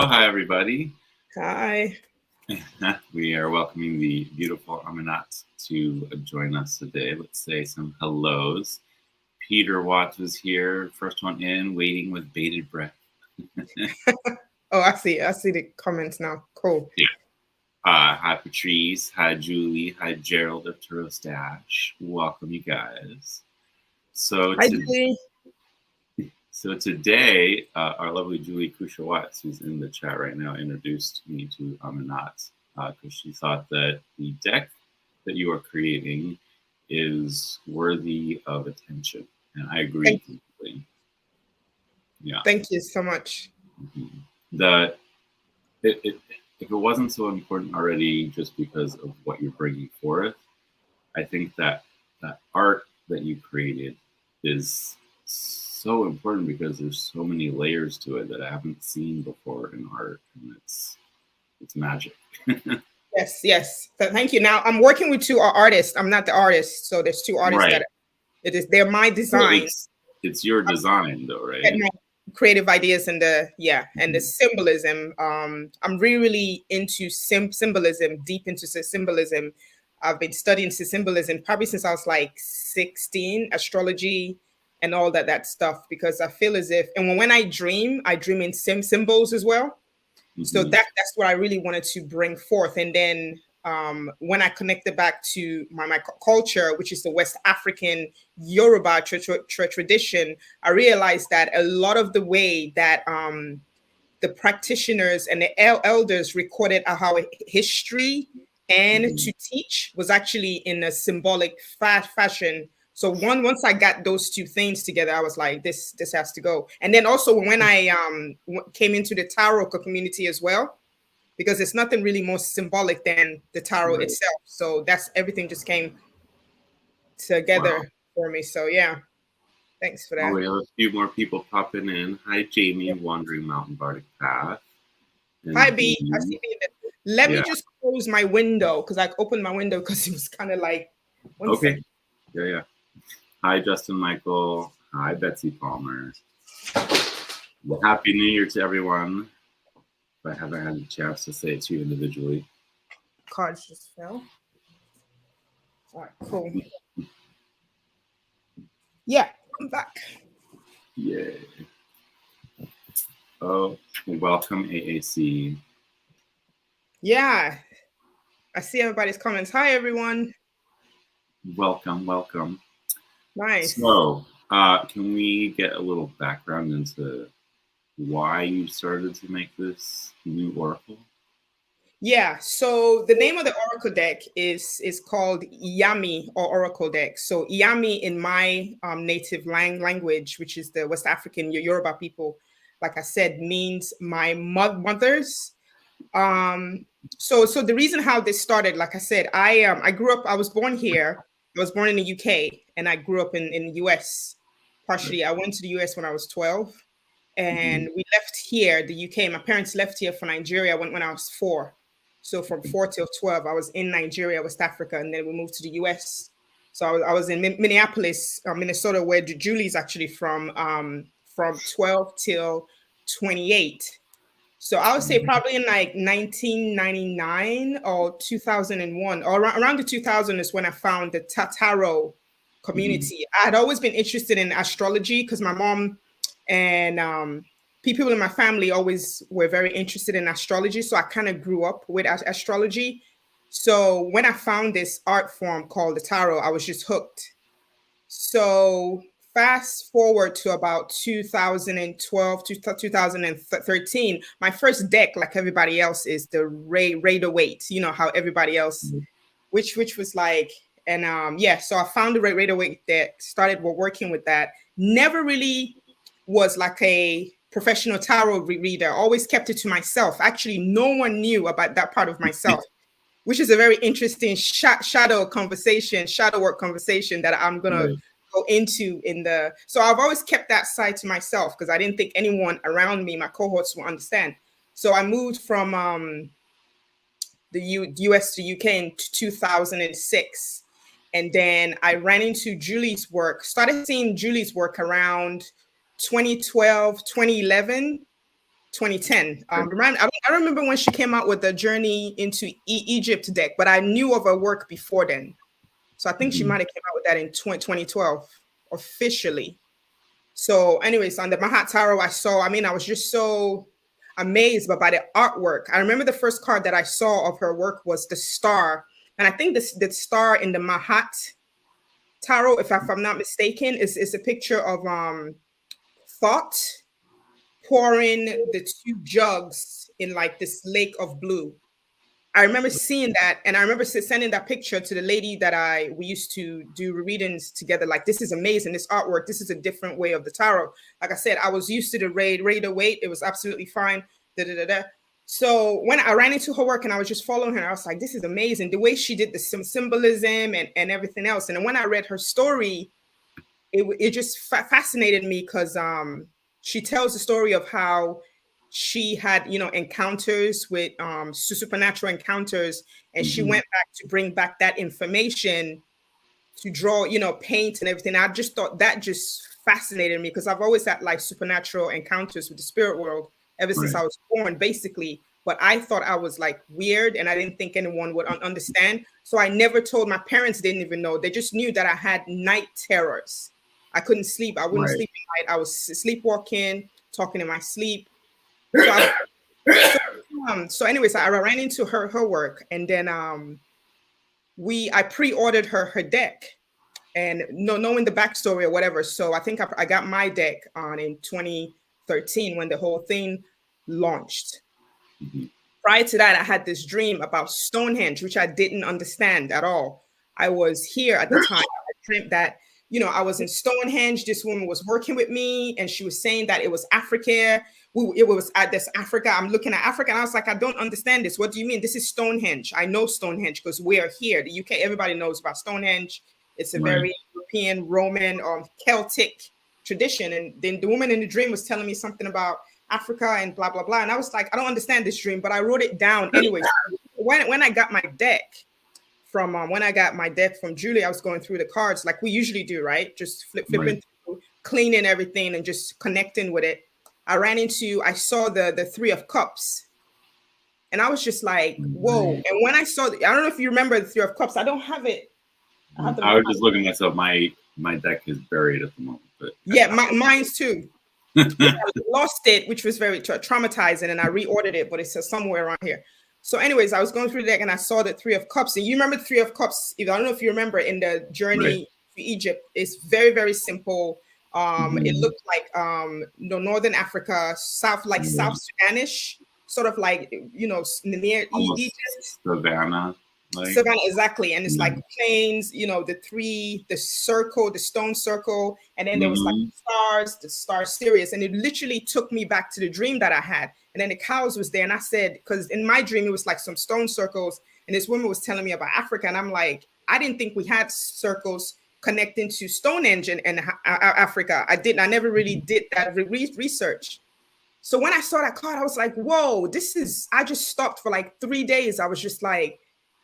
Hi everybody. Hi. We are welcoming the beautiful Aminat to join us today. Let's say some hellos. Peter Watts is here, first one in, waiting with bated breath. Oh, I see. I see the comments now. Cool. Yeah. Hi Patrice. Hi Julie. Hi Gerald of Turos Dash. Welcome you guys. So Hi, Julie. Today, our lovely Julie Kushawatz, who's in the chat right now, introduced me to Aminat because she thought that the deck that you are creating is worthy of attention, and I agree completely. Yeah. Thank you so much. Mm-hmm. If it wasn't so important already, just because of what you're bringing forth, I think that art that you created is so important because there's so many layers to it that I haven't seen before in art, and it's magic. Yes. So thank you. Now I'm working with two artists. I'm not the artist, so there's two artists Right. that they're my design. Well, it's your design though, right? My creative ideas and the symbolism. I'm really into symbolism, deep into symbolism. I've been studying symbolism probably since I was like 16, astrology and all that stuff, because I feel as if, and when I dream in symbols as well. So that's what I really wanted to bring forth. And then when I connected back to my culture, which is the West African Yoruba tradition, I realized that a lot of the way that the practitioners and the elders recorded our history and to teach was actually in a symbolic fashion. So once I got those two things together, I was like, this has to go. And then also when I came into the tarot community as well, because there's nothing really more symbolic than the tarot itself. So that's everything just came together for me. So yeah, thanks for that. Oh, we have a few more people popping in. Hi, Jamie, Wandering Mountain Bardic Path. And hi, B. I see B. Let me just close my window because I opened my window because it was kind of like. Okay. Yeah. Hi, Justin Michael. Hi, Betsy Palmer. Well, Happy New Year to everyone. If I haven't had a chance to say it to you individually. Cards just fell. All right, cool. Yeah, I'm back. Yay. Oh, welcome, AAC. Yeah, I see everybody's comments. Hi, everyone. Welcome. Nice. So, can we get a little background into why you started to make this new oracle? Yeah, so the name of the oracle deck is called Iyami or Oracle deck. So Iyami in my native language, which is the West African Yoruba people, like I said, means my mothers. So the reason how this started, like I said, I grew up. I was born here. I was born in the UK, and I grew up in the US. Partially, I went to the US when I was 12, and we left here, the UK. My parents left here for Nigeria when I was 4. So from 4 till 12, I was in Nigeria, West Africa, and then we moved to the US. So I was in Minneapolis, Minnesota, where Julie's actually from 12 till 28. So I would say probably in like 1999 or 2001 or around the 2000 is when I found the tarot community. I had always been interested in astrology because my mom and people in my family always were very interested in astrology. So I kind of grew up with astrology. So when I found this art form called the tarot, I was just hooked. So fast forward to about 2012 to 2013, my first deck, like everybody else, is the Rider-Waite. You know how everybody else, which was like, and so I found the Rider-Waite deck, started working with that. Never really was like a professional tarot reader. Always kept it to myself. Actually, no one knew about that part of myself, which is a very interesting shadow work conversation that I'm gonna go into so I've always kept that side to myself because I didn't think anyone around me, my cohorts, will understand. So I moved from the US to UK in 2006. And then I ran into Julie's work, started seeing Julie's work around 2012, 2011, 2010. I remember when she came out with the Journey into Egypt deck, but I knew of her work before then. So I think she might have came out with that in 2012 officially. So anyways, on the Mahat Tarot I was just so amazed by the artwork. I remember the first card that I saw of her work was the star. And I think the star in the Mahat Tarot, if I'm not mistaken, is a picture of thought pouring the two jugs in like this lake of blue. I remember seeing that, and I remember sending that picture to the lady that we used to do readings together. Like, this is amazing, this artwork. This is a different way of the tarot. Like I said, I was used to the Rider-Waite. It was absolutely fine. So when I ran into her work and I was just following her, I was like, this is amazing. The way she did the symbolism and everything else. And then when I read her story, it just fascinated me because she tells the story of how she had, encounters with supernatural encounters, and she went back to bring back that information to draw, paint and everything. I just thought that just fascinated me because I've always had like supernatural encounters with the spirit world ever since I was born, basically. But I thought I was like weird, and I didn't think anyone would understand. So I never told. My parents didn't even know. They just knew that I had night terrors. I couldn't sleep. I wouldn't sleep at night. I was sleepwalking, talking in my sleep. So anyways, I ran into her work, and then I pre-ordered her deck, and knowing the backstory or whatever. So I think I got my deck in 2013 when the whole thing launched. Prior to that, I had this dream about Stonehenge, which I didn't understand at all. I was here at the time. I dreamt that I was in Stonehenge. This woman was working with me, and she was saying that it was Africa. It was at this Africa. I'm looking at Africa, and I was like, I don't understand this. What do you mean? This is Stonehenge. I know Stonehenge because we're here. The UK, everybody knows about Stonehenge. It's a very European, Roman, Celtic tradition. And then the woman in the dream was telling me something about Africa and blah, blah, blah. And I was like, I don't understand this dream, but I wrote it down anyway. When I got my deck, from Julie, I was going through the cards like we usually do, right? Just flipping through, cleaning everything and just connecting with it. I saw the Three of Cups, and I was just like, whoa. And when I saw, I don't know if you remember the Three of Cups. I don't have it. I was just looking myself. My deck is buried at the moment. But mine's too. I lost it, which was very traumatizing, and I reordered it, but it says somewhere around here. So anyways, I was going through the deck and I saw the Three of Cups. And you remember the Three of Cups? I don't know if you remember in the Journey to Egypt. It's very, very simple. It looked like Northern Africa, South Sudanish, sort of like near Egypt. Savannah. Savannah, exactly. And it's like plains, the circle, the stone circle, and then there was like the star series. And it literally took me back to the dream that I had. And then the cows was there. And I said, because in my dream, it was like some stone circles. And this woman was telling me about Africa. And I'm like, I didn't think we had circles connecting to Stonehenge and Africa. I never really did that research. So when I saw that card, I was like, whoa, I just stopped for like 3 days. I was just like,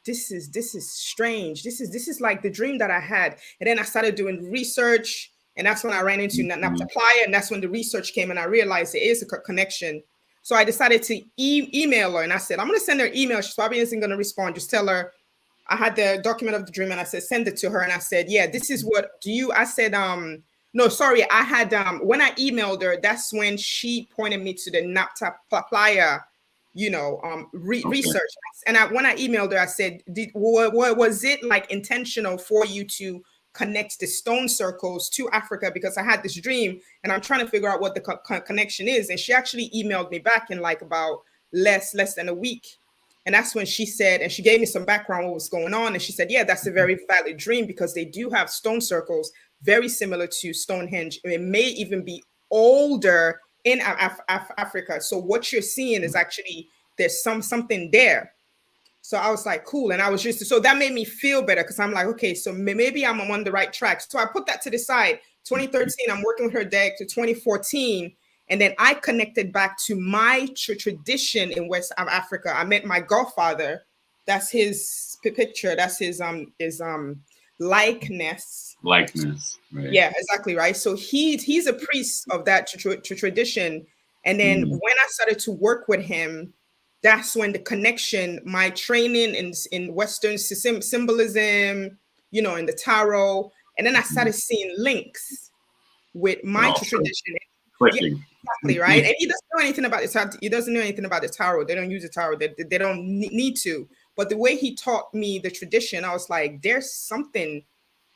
this is strange. This is like the dream that I had. And then I started doing research, and that's when I ran into Naptaplaya, and that's when the research came, and I realized there is a connection. So I decided to email her, and I said, I'm going to send her an email. She probably isn't going to respond. Just tell her I had the document of the dream, and I said, send it to her. And I said, yeah, this is I said, no, sorry. I had, when I emailed her, that's when she pointed me to the Naptaplaya, research. And when I emailed her, I said, was it like intentional for you to connect the stone circles to Africa? Because I had this dream and I'm trying to figure out what the connection is. And she actually emailed me back in like about less than a week. And that's when she said, and she gave me some background what was going on. And she said, yeah, that's a very valid dream because they do have stone circles very similar to Stonehenge. It may even be older in Africa. So what you're seeing is actually there's something there. So I was like, cool. And I was so that made me feel better because I'm like, okay, so maybe I'm on the right track. So I put that to the side. 2013, I'm working with her deck to 2014. And then I connected back to my tradition in West Africa. I met my godfather. That's his picture. That's his likeness. Likeness, right? Yeah, exactly, right. So he's a priest of that tradition, And then when I started to work with him, that's when the connection, my training in Western symbolism, you know, in the tarot, and then I started seeing links with my tradition. Clicking. Yeah, exactly, right? And he doesn't know anything about the tarot. He doesn't know anything about the tarot. They don't use the tarot. They don't need to. But the way he taught me the tradition, I was like, there's something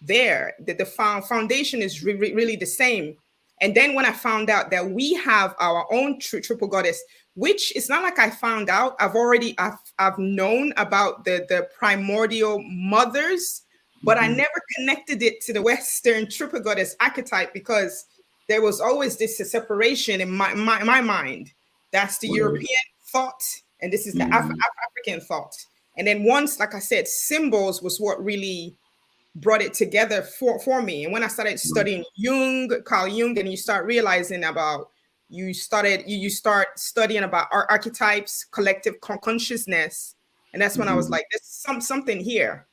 there. That the foundation is really the same. And then when I found out that we have our own triple goddess, which it's not like I found out, I've known about the primordial mothers, but I never connected it to the Western triple goddess archetype because there was always this separation in my mind. That's the European thought, and this is the African thought. And then once, like I said, symbols was what really brought it together for me. And when I started studying Carl Jung, and you start realizing about, you start studying about archetypes, collective consciousness. And that's when I was like, there's something here.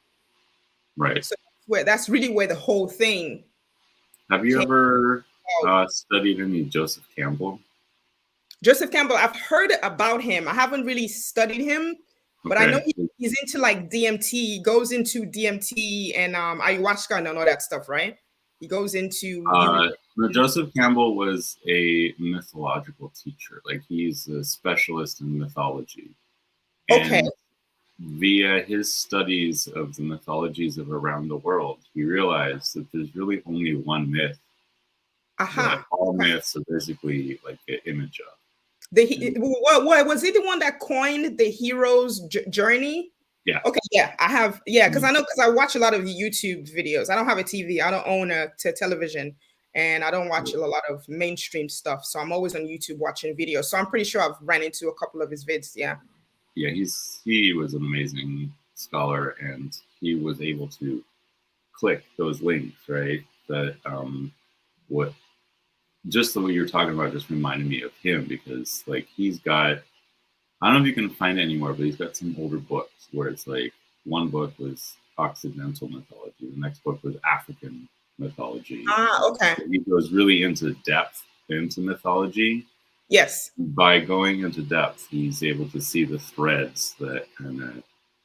Right. So that's really where the whole thing. Have you ever studied any Joseph Campbell? Joseph Campbell, I've heard about him. I haven't really studied him, but I know he's into like DMT. He goes into DMT and ayahuasca and all that stuff, right? He goes into. Joseph Campbell was a mythological teacher. Like, he's a specialist in mythology. And via his studies of the mythologies of around the world, he realized that there's really only one myth. That all myths are basically like an image of. What was he the one that coined the hero's journey? Yeah. Okay. Yeah, I have. Yeah, because I watch a lot of YouTube videos. I don't have a TV. I don't own a television, and I don't watch a lot of mainstream stuff. So I'm always on YouTube watching videos. So I'm pretty sure I've ran into a couple of his vids. Yeah. Yeah, he was an amazing scholar, and he was able to click those links, right? That just the way you're talking about just reminded me of him, because like he's got, I don't know if you can find it anymore, but he's got some older books where it's like one book was Occidental mythology, the next book was African mythology. Okay. So he goes really into depth into mythology. Yes. By going into depth, he's able to see the threads that kind of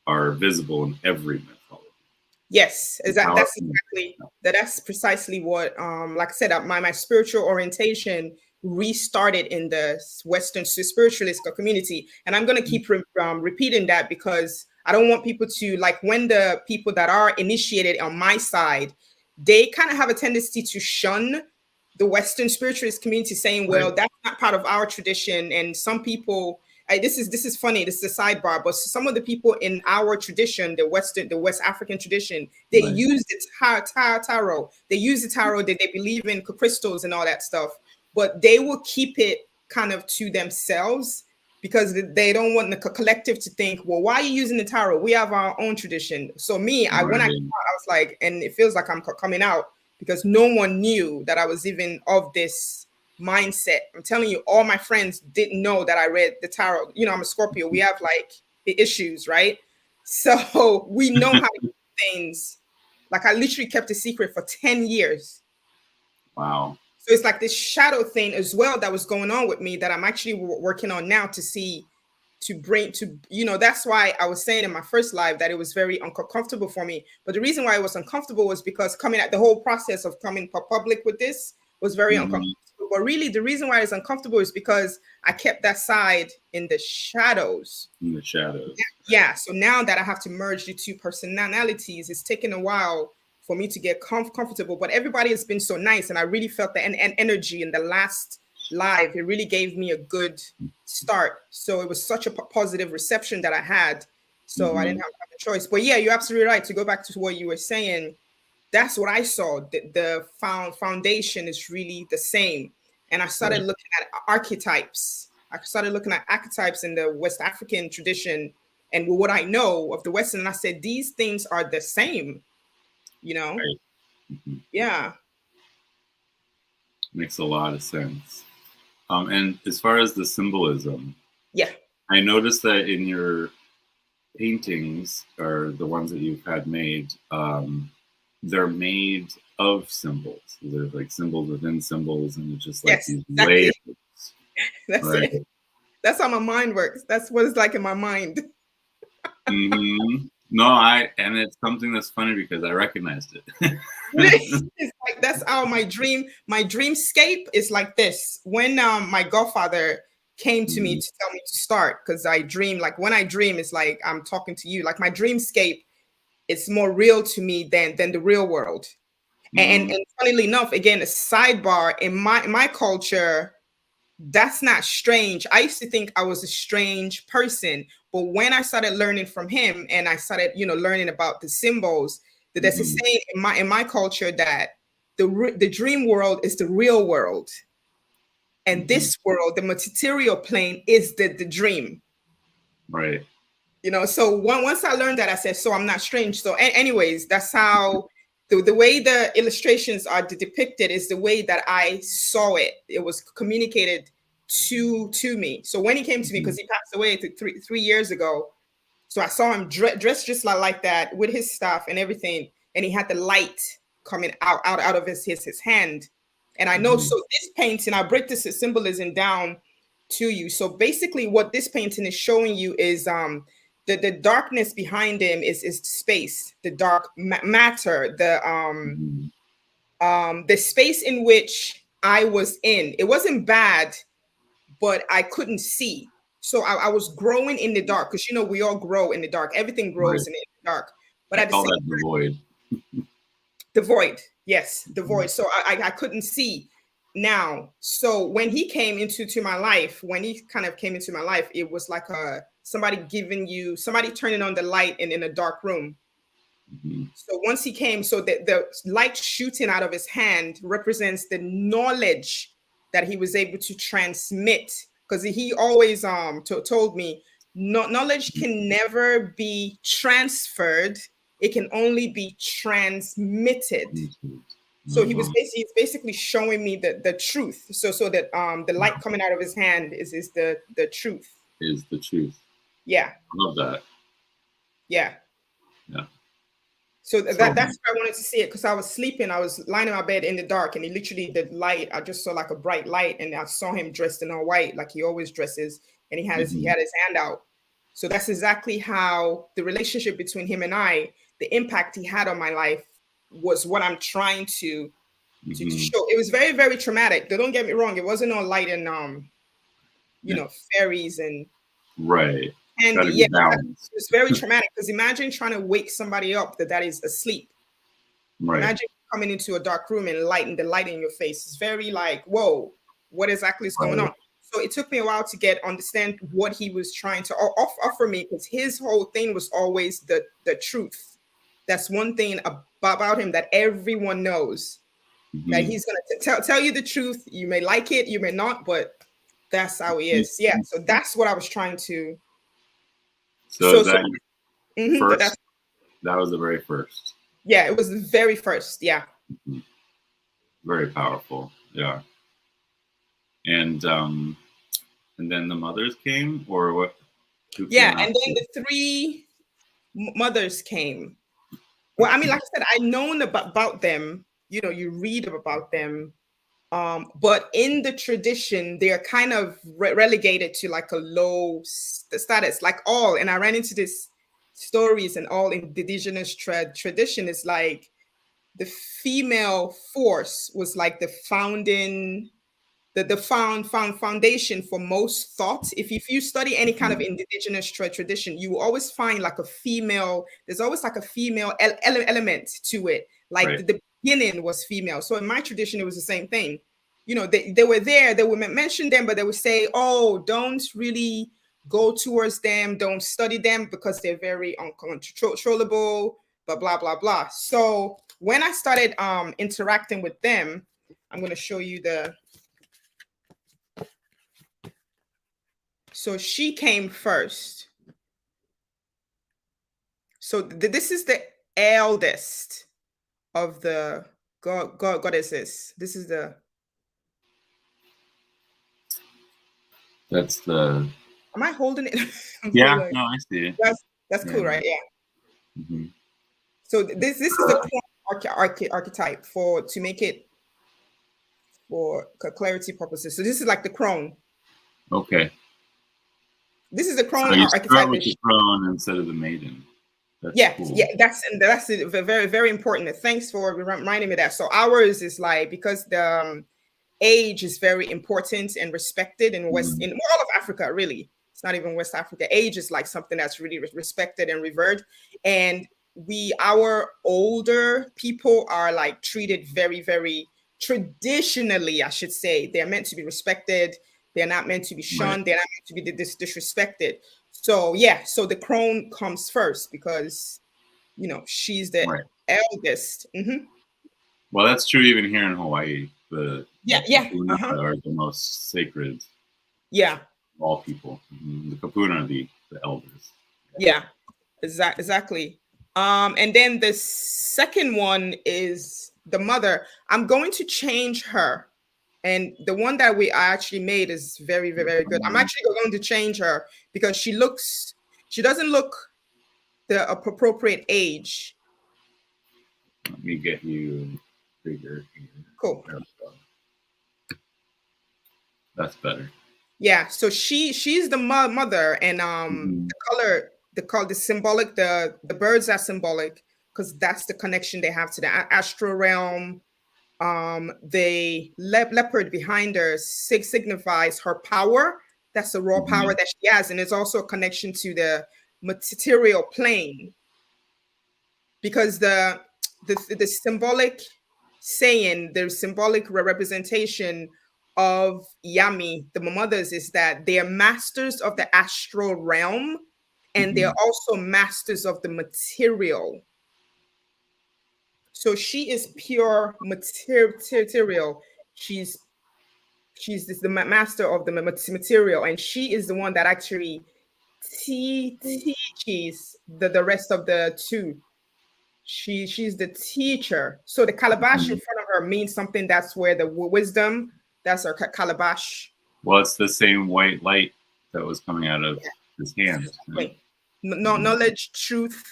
are visible in every mythology. Yes, that's precisely what, like I said, my spiritual orientation restarted in the Western spiritualist community. And I'm going to keep repeating that, because I don't want people to, like, when the people that are initiated on my side, they kind of have a tendency to shun the Western spiritualist community, saying, well, that's not part of our tradition. And some people, this is funny, this is a sidebar, but some of the people in our tradition, the West African tradition, they use the tarot. They use the tarot, they believe in crystals and all that stuff, but they will keep it kind of to themselves, because they don't want the collective to think, well, why are you using the tarot? We have our own tradition. So when I was like, and it feels like I'm coming out, because no one knew that I was even of this mindset. I'm telling you, all my friends didn't know that I read the tarot. You know, I'm a Scorpio. We have like the issues, right? So we know how to do things. Like, I literally kept a secret for 10 years. Wow. So it's like this shadow thing as well that was going on with me that I'm actually working on now to see, that's why I was saying in my first live that it was very uncomfortable for me. But the reason why it was uncomfortable was because the whole process of coming public with this was very uncomfortable. But really, the reason why it's uncomfortable is because I kept that side in the shadows. In the shadows. Yeah. So now that I have to merge the two personalities, it's taken a while for me to get comfortable. But everybody has been so nice, and I really felt the energy in the last live. It really gave me a good start. So it was such a positive reception that I had. So I didn't have a choice. But yeah, you're absolutely right. To go back to what you were saying, that's what I saw. The foundation is really the same. And I started looking at archetypes. I started looking at archetypes in the West African tradition and what I know of the Western. And I said, these things are the same, you know? Right. Yeah. Makes a lot of sense. And as far as the symbolism, I noticed that in your paintings, or the ones that you've had made, they're made of symbols. They're like symbols within symbols, and it's just like these layers. That's Right. it. That's how my mind works. That's what it's like in my mind. No, and it's something that's funny because I recognized it. It's like that's how my dreamscape is like this. When my godfather came to me to tell me to start, because I dream, like when I dream, it's like I'm talking to you. Like my dreamscape, it's more real to me than the real world. And funnily enough, again, a sidebar in my culture, that's not strange. I used to think I was a strange person, but when I started learning from him and I started, learning about the symbols, that there's a saying in my culture that the dream world is the real world, and this world, the material plane, is the dream. Right. So once I learned that, I said, so I'm not strange. So anyways, that's how the way the illustrations are depicted is the way that I saw it. It was communicated to me. So when he came to me, because he passed away 3 years ago, so I saw him dressed just like that with his stuff and everything, and he had the light coming out of his hand. And I know, so this painting, I'll break this symbolism down to you. So basically what this painting is showing you is the darkness behind him is space, the dark matter, the space in which I was in. It wasn't bad, but I couldn't see. So I was growing in the dark, because we all grow in the dark. Everything grows in the dark. But I at the call same that the void. The void, yes, the void. So I couldn't see now. So when he came into my life, when he kind of came into my life, it was like somebody turning on the light in a dark room. So once he came, so the light shooting out of his hand represents the knowledge that he was able to transmit, because he always told me knowledge can never be transferred, it can only be transmitted. So he's basically showing me the truth, so that the light coming out of his hand is the truth. Is the truth. Yeah. I love that. Yeah. So that's why I wanted to see it, because I was sleeping. I was lying in my bed in the dark, and the light, I just saw like a bright light, and I saw him dressed in all white, like he always dresses, and he had his hand out. So that's exactly how the relationship between him and I, the impact he had on my life, was what I'm trying to show. It was very, very traumatic. Don't get me wrong. It wasn't all light and fairies and right. And yeah, it's very traumatic, because imagine trying to wake somebody up that is asleep. Right. Imagine coming into a dark room and the light in your face. It's very like, whoa, what exactly is going on? So it took me a while to understand what he was trying to offer me, because his whole thing was always the truth. That's one thing about him that everyone knows, that he's going to tell you the truth. You may like it, you may not, but that's how he is. Yeah. So that's what I was trying to. So that was the very first. Yeah, it was the very first. Yeah. Very powerful. Yeah. And then the mothers came, or what? Yeah, and then the 3 mothers came. Well, I mean, like I said, I known about them. You read about them, but in the tradition, they are kind of relegated to like a low status, like all. And I ran into this stories, and all indigenous tradition is like the female force was like the founding, the foundation for most thought. If you study any kind of indigenous tradition, you always find like a female. There's always like a female element to it. Like the beginning was female. So in my tradition, it was the same thing. They were there. They would mention them, but they would say, "Oh, don't really go towards them. Don't study them, because they're very uncontrollable." Blah blah blah blah. So when I started interacting with them, I'm going to show you the. So she came first. So this is the eldest of the goddesses. This is the. That's the. Am I holding it? Yeah, no, I see it. That's cool, right? Yeah. So this is the archetype to make it for clarity purposes. So this is like the crown. Okay. This is the crone So you archetype. start with the crone instead of the maiden. That's cool. Yeah, that's very, very important. Thanks for reminding me that. So ours is like, because the age is very important and respected in in all of Africa, really. It's not even West Africa. Age is like something that's really respected and revered. And our older people are like treated very, very traditionally, I should say. They're meant to be respected. They're not meant to be shunned. Right. They're not meant to be disrespected. So yeah, so the crone comes first because, she's the eldest. Mm-hmm. Well, that's true even here in Hawaii. The kapuna are the most sacred. Yeah. Of all people. The kapuna are the elders. Yeah, exactly. And then the second one is the mother. I'm going to change her. And the one that I actually made is very, very, very good. I'm actually going to change her because she doesn't look the appropriate age. Let me get you bigger here. Cool. That's better. Yeah, so she's the mother, and the symbolic, the birds are symbolic because that's the connection they have to the astral realm. The leopard behind her signifies her power. That's the raw power that she has, and it's also a connection to the material plane, because the symbolic saying, the symbolic representation of Iyami, the mothers, is that they are masters of the astral realm, and they're also masters of the material. So she is pure material. She's the master of the material, and she is the one that actually teaches the rest of the two. She's the teacher. So the calabash in front of her means something. That's where the wisdom. That's our calabash. Well, it's the same white light that was coming out of his hands. Right? Knowledge, truth.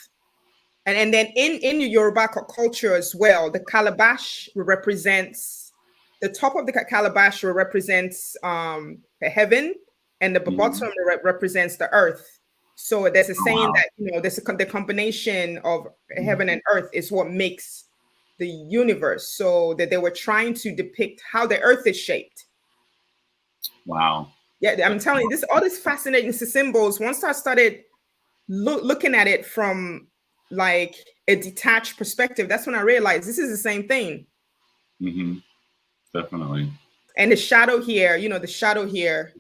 And then in Yoruba culture as well, the calabash represents, the top of the calabash represents heaven, and the bottom represents the earth. So there's a saying that, the combination of heaven and earth is what makes the universe. So that they were trying to depict how the earth is shaped. Wow. Yeah, I'm telling you, all this fascinating symbols. Once I started looking at it from like a detached perspective, that's when I realized this is the same thing. Definitely. And the shadow here, the shadow here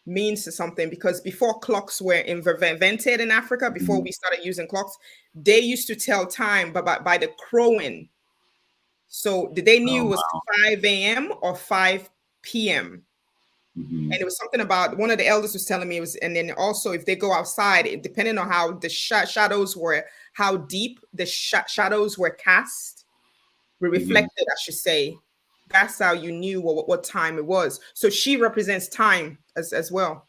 means something, because before clocks were invented in Africa, before we started using clocks, they used to tell time by the crowing. So they knew it was 5 a.m. or 5 p.m. And it was something about, one of the elders was telling me, and then also if they go outside, depending on how the shadows were, how deep the shadows were cast, reflected, I should say, that's how you knew what time it was. So she represents time as well.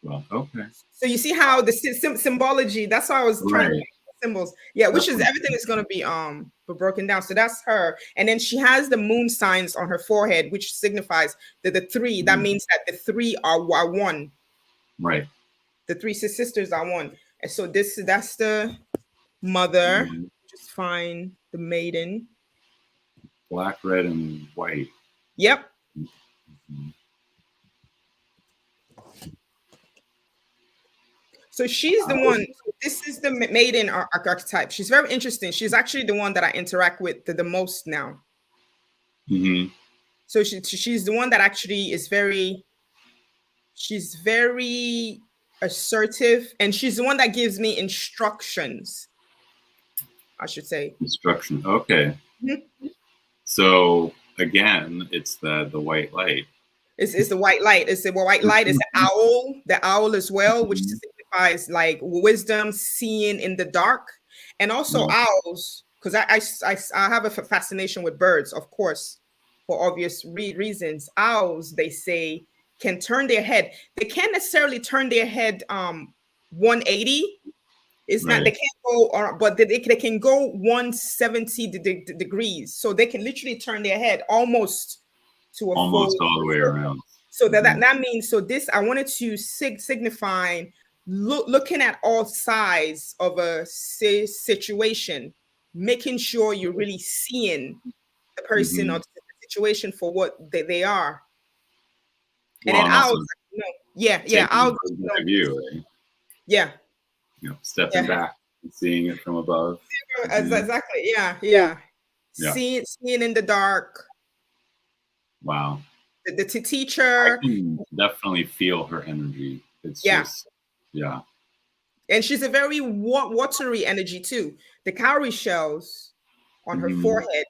Well, okay. So you see how the symbology, that's why I was trying to make symbols. Yeah, which is, everything is going to be broken down. So that's her. And then she has the moon signs on her forehead, which signifies that the three, that means that the three are one. Right. The three sisters are one. And so that's the mother. Just find the maiden. Black, red, and white. Yep. So she's the one. This is the maiden archetype. She's very interesting. She's actually the one that I interact with the most now. So she's the one that actually is she's very assertive, and she's the one that gives me instructions, I should say. Instruction. Okay. So again, it's the white light. It's the white light. It's the white light. Is the owl as well, which signifies like wisdom, seeing in the dark, and also owls. Because I have a fascination with birds, of course, for obvious reasons. Owls, they say, can turn their head. They can't necessarily turn their head 180. It's not, they can't go, but they can go 170 degrees. So they can literally turn their head almost to a almost all the way around. So that means, so this, I wanted to signify looking at all sides of a situation, making sure you're really seeing the person or the situation for what they are. And Well, then and I was also like, no, yeah, taking I'll, a bird's eye view, right? yeah, Stepping back and seeing it from above. exactly, yeah. Yeah. Seeing in the dark. Wow. The I teacher, can definitely feel her energy. It's just, yeah. And she's a very watery energy too. The cowrie shells on her forehead.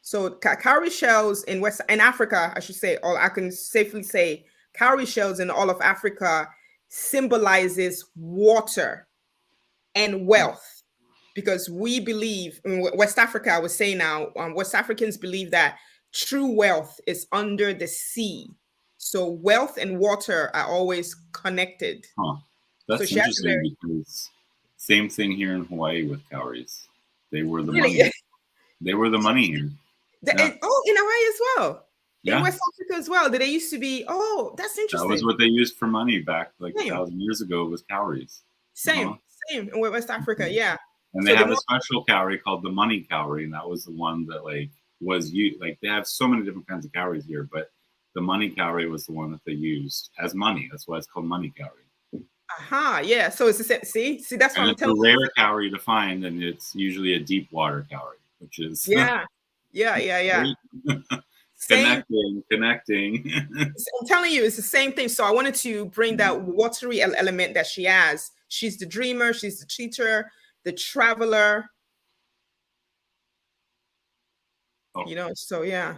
So cowrie shells in Africa, I should say, or I can safely say, cowrie shells in all of Africa symbolizes water and wealth, because we believe in West Africa. I would say now, West Africans believe that true wealth is under the sea. So wealth and water are always connected. Huh. So That's she has a interesting because same thing here in Hawaii with cowries. They were the really, money. They were the money here. in Hawaii as well. In Yeah. West Africa as well. They used to be, oh, that's interesting. That was what they used for money back like Same. 1,000 years ago, was cowries. Same in West Africa, yeah. And they have a special cowrie called the money cowrie, and that was the one that like was used. Like they have so many different kinds of cowries here, but the money cowrie was the one that they used as money. That's why it's called money cowrie. Yeah. So it's the see that's what I'm telling you. It's a rare cowrie to find, and it's usually a deep water cowrie, which is yeah. Connecting. I'm telling you, it's the same thing. So I wanted to bring that watery element that she has. She's the dreamer, she's the teacher, the traveler. So yeah.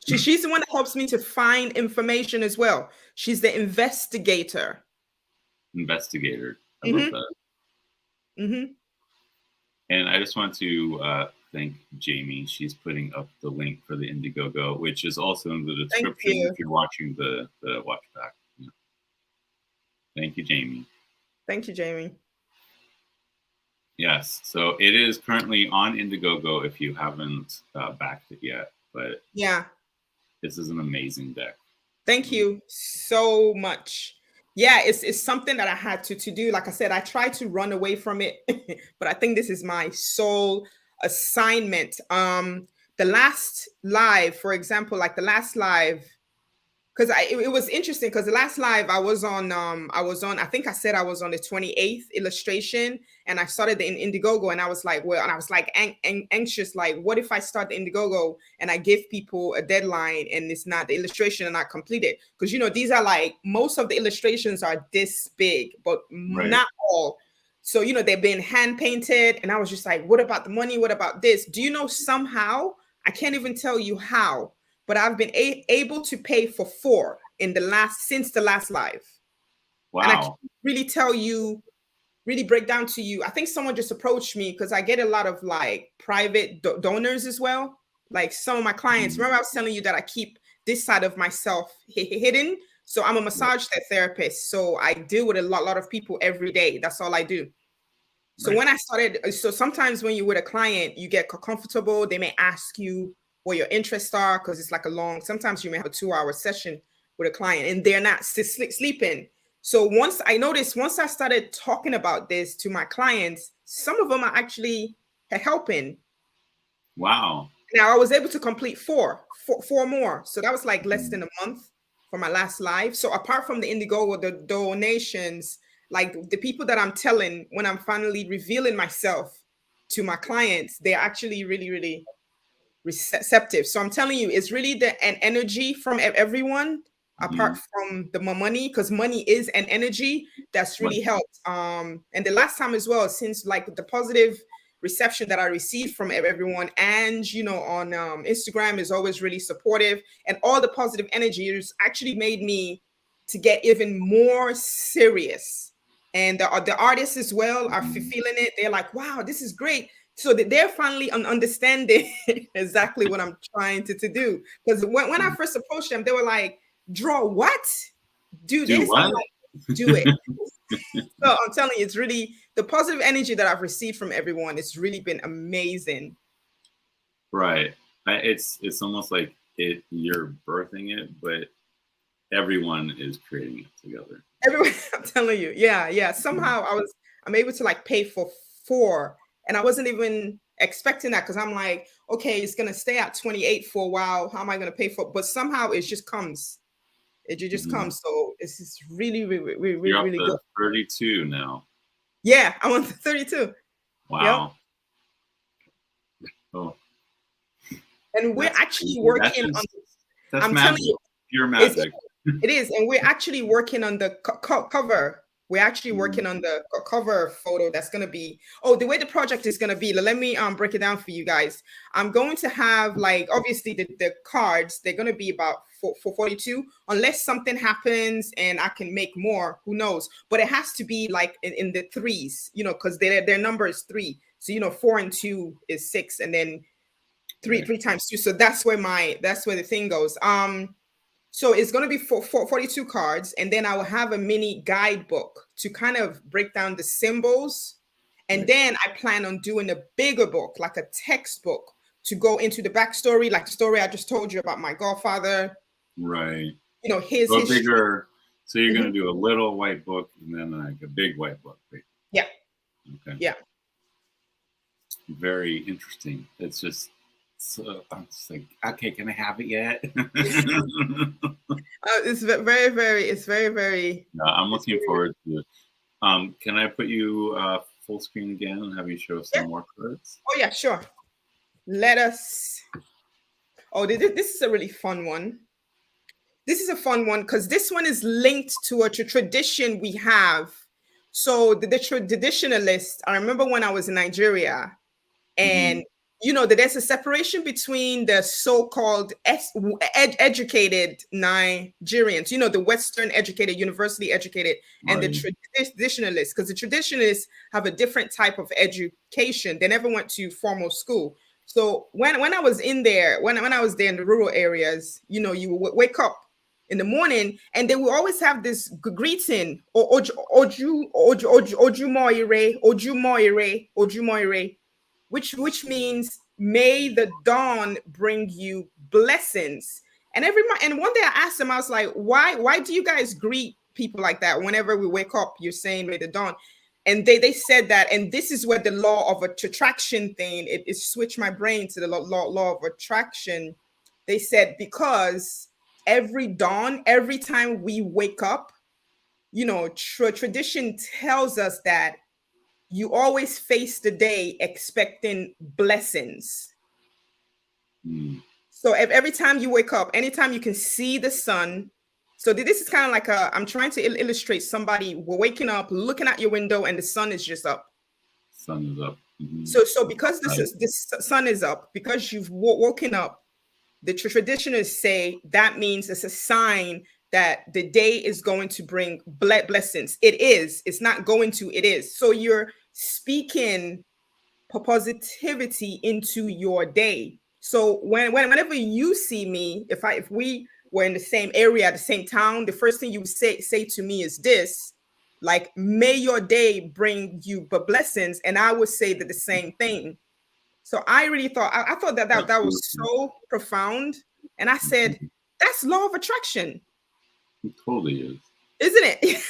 She's the one that helps me to find information as well. She's the investigator. I love that. And I just want to thank Jamie. She's putting up the link for the Indiegogo, which is also in the description if you're watching the watch back. Yeah. Thank you, Jamie. Thank you, Jamie. Yes, so it is currently on Indiegogo if you haven't backed it yet. But yeah, this is an amazing deck. Thank you so much. Yeah, it's something that I had to do. Like I said, I tried to run away from it, but I think this is my sole assignment. The last live, for example, like the last live, because it was interesting because the last live I was on, I think I said I was on the 28th illustration, and I started the Indiegogo, and I was like, anxious, like, what if I start the Indiegogo and I give people a deadline and it's not the illustration and not completed? Because these are like, most of the illustrations are this big, but not all. So they've been hand painted, and I was just like, what about the money? What about this? Do you know, somehow, I can't even tell you how, but I've been able to pay for 4 since the last live. Wow. And I can really tell you, really break down to you. I think someone just approached me because I get a lot of like private donors as well. Like some of my clients, remember I was telling you that I keep this side of myself hidden. So I'm a massage therapist. So I deal with a lot of people every day. That's all I do. So when I started, so sometimes when you're with a client, you get comfortable. They may ask you what your interests are, because it's like sometimes you may have a 2-hour session with a client and they're not sleeping. So once I started talking about this to my clients, some of them are actually helping. Wow. Now I was able to complete four more. So that was like less than a month for my last live. So apart from the Indiegogo, the donations, like the people that I'm telling, when I'm finally revealing myself to my clients, they're actually really, really receptive. So I'm telling you, it's really an energy from everyone, apart from the money, because money is an energy that's really helped. And the last time as well, since like the positive reception that I received from everyone, and on Instagram is always really supportive, and all the positive energy has actually made me to get even more serious. And the artists as well are feeling it. They're like, wow, this is great. So they're finally understanding exactly what I'm trying to do. Because when I first approached them, they were like, draw what? Do this? What? I'm like, do it. So I'm telling you, it's really the positive energy that I've received from everyone. It's really been amazing. Right. It's almost like you're birthing it, but everyone is creating it together. Everyone, I'm telling you, yeah. Somehow I'm able to like pay for 4, and I wasn't even expecting that because I'm like, okay, it's gonna stay at 28 for a while. How am I gonna pay for? But somehow it just comes. It just comes. So it's just really, really, really, You're up really to good. 32 now. Yeah, I'm on 32. Wow. Yep. Oh. And we're actually working on. That's I'm magic. telling you, pure magic. It is, and we're actually working on the cover. We're actually working on the cover photo that's going to be, the way the project is going to be. Let me break it down for you guys. I'm going to have, like, obviously the cards, they're going to be about 42, unless something happens and I can make more, who knows, but it has to be like in the 3s, because their number is 3. So 4 and 2 is 6, and then three times 2. So that's where the thing goes. So it's going to be 42 cards, and then I will have a mini guidebook to kind of break down the symbols. And then I plan on doing a bigger book, like a textbook, to go into the backstory, like the story I just told you about my godfather. Right. His bigger. So you're going to do a little white book and then like a big white book. Right? Yeah. Okay. Yeah. Very interesting. It's just. So I'm just like, okay, can I have it yet? It's very, very. It's very, very. No, I'm looking forward to it. Can I put you full screen again and have you show some more cards? Oh yeah, sure. Let us. Oh, this is a really fun one. This is a fun one because this one is linked to a tradition we have. So the traditionalist. I remember when I was in Nigeria, and that there's a separation between the so-called educated Nigerians, the Western educated, university educated, and the traditionalists, because the traditionalists have a different type of education. They never went to formal school. So when I was in there, when I was there in the rural areas, you would wake up in the morning and they will always have this greeting, oju which means may the dawn bring you blessings. And one day I asked them, I was like, why do you guys greet people like that? Whenever we wake up, you're saying may the dawn. And they said that, and this is where the law of attraction thing, it switched my brain to the law of attraction. They said, because every dawn, every time we wake up, tradition tells us that you always face the day expecting blessings. So every time you wake up, anytime you can see the sun. So this is kind of like I'm trying to illustrate somebody waking up, looking at your window, and the sun is just up. Sun is up. So because this sun is up, because you've woken up, the traditionalists say that means it's a sign that the day is going to bring blessings. It is. It's not going to. It is. So you're speaking positivity into your day. So whenever you see me, if we were in the same area, the same town, the first thing you say to me is this, like, may your day bring you blessings, and I would say that the same thing. So I really thought I thought that was so profound, and I said that's law of attraction. It totally is, isn't it?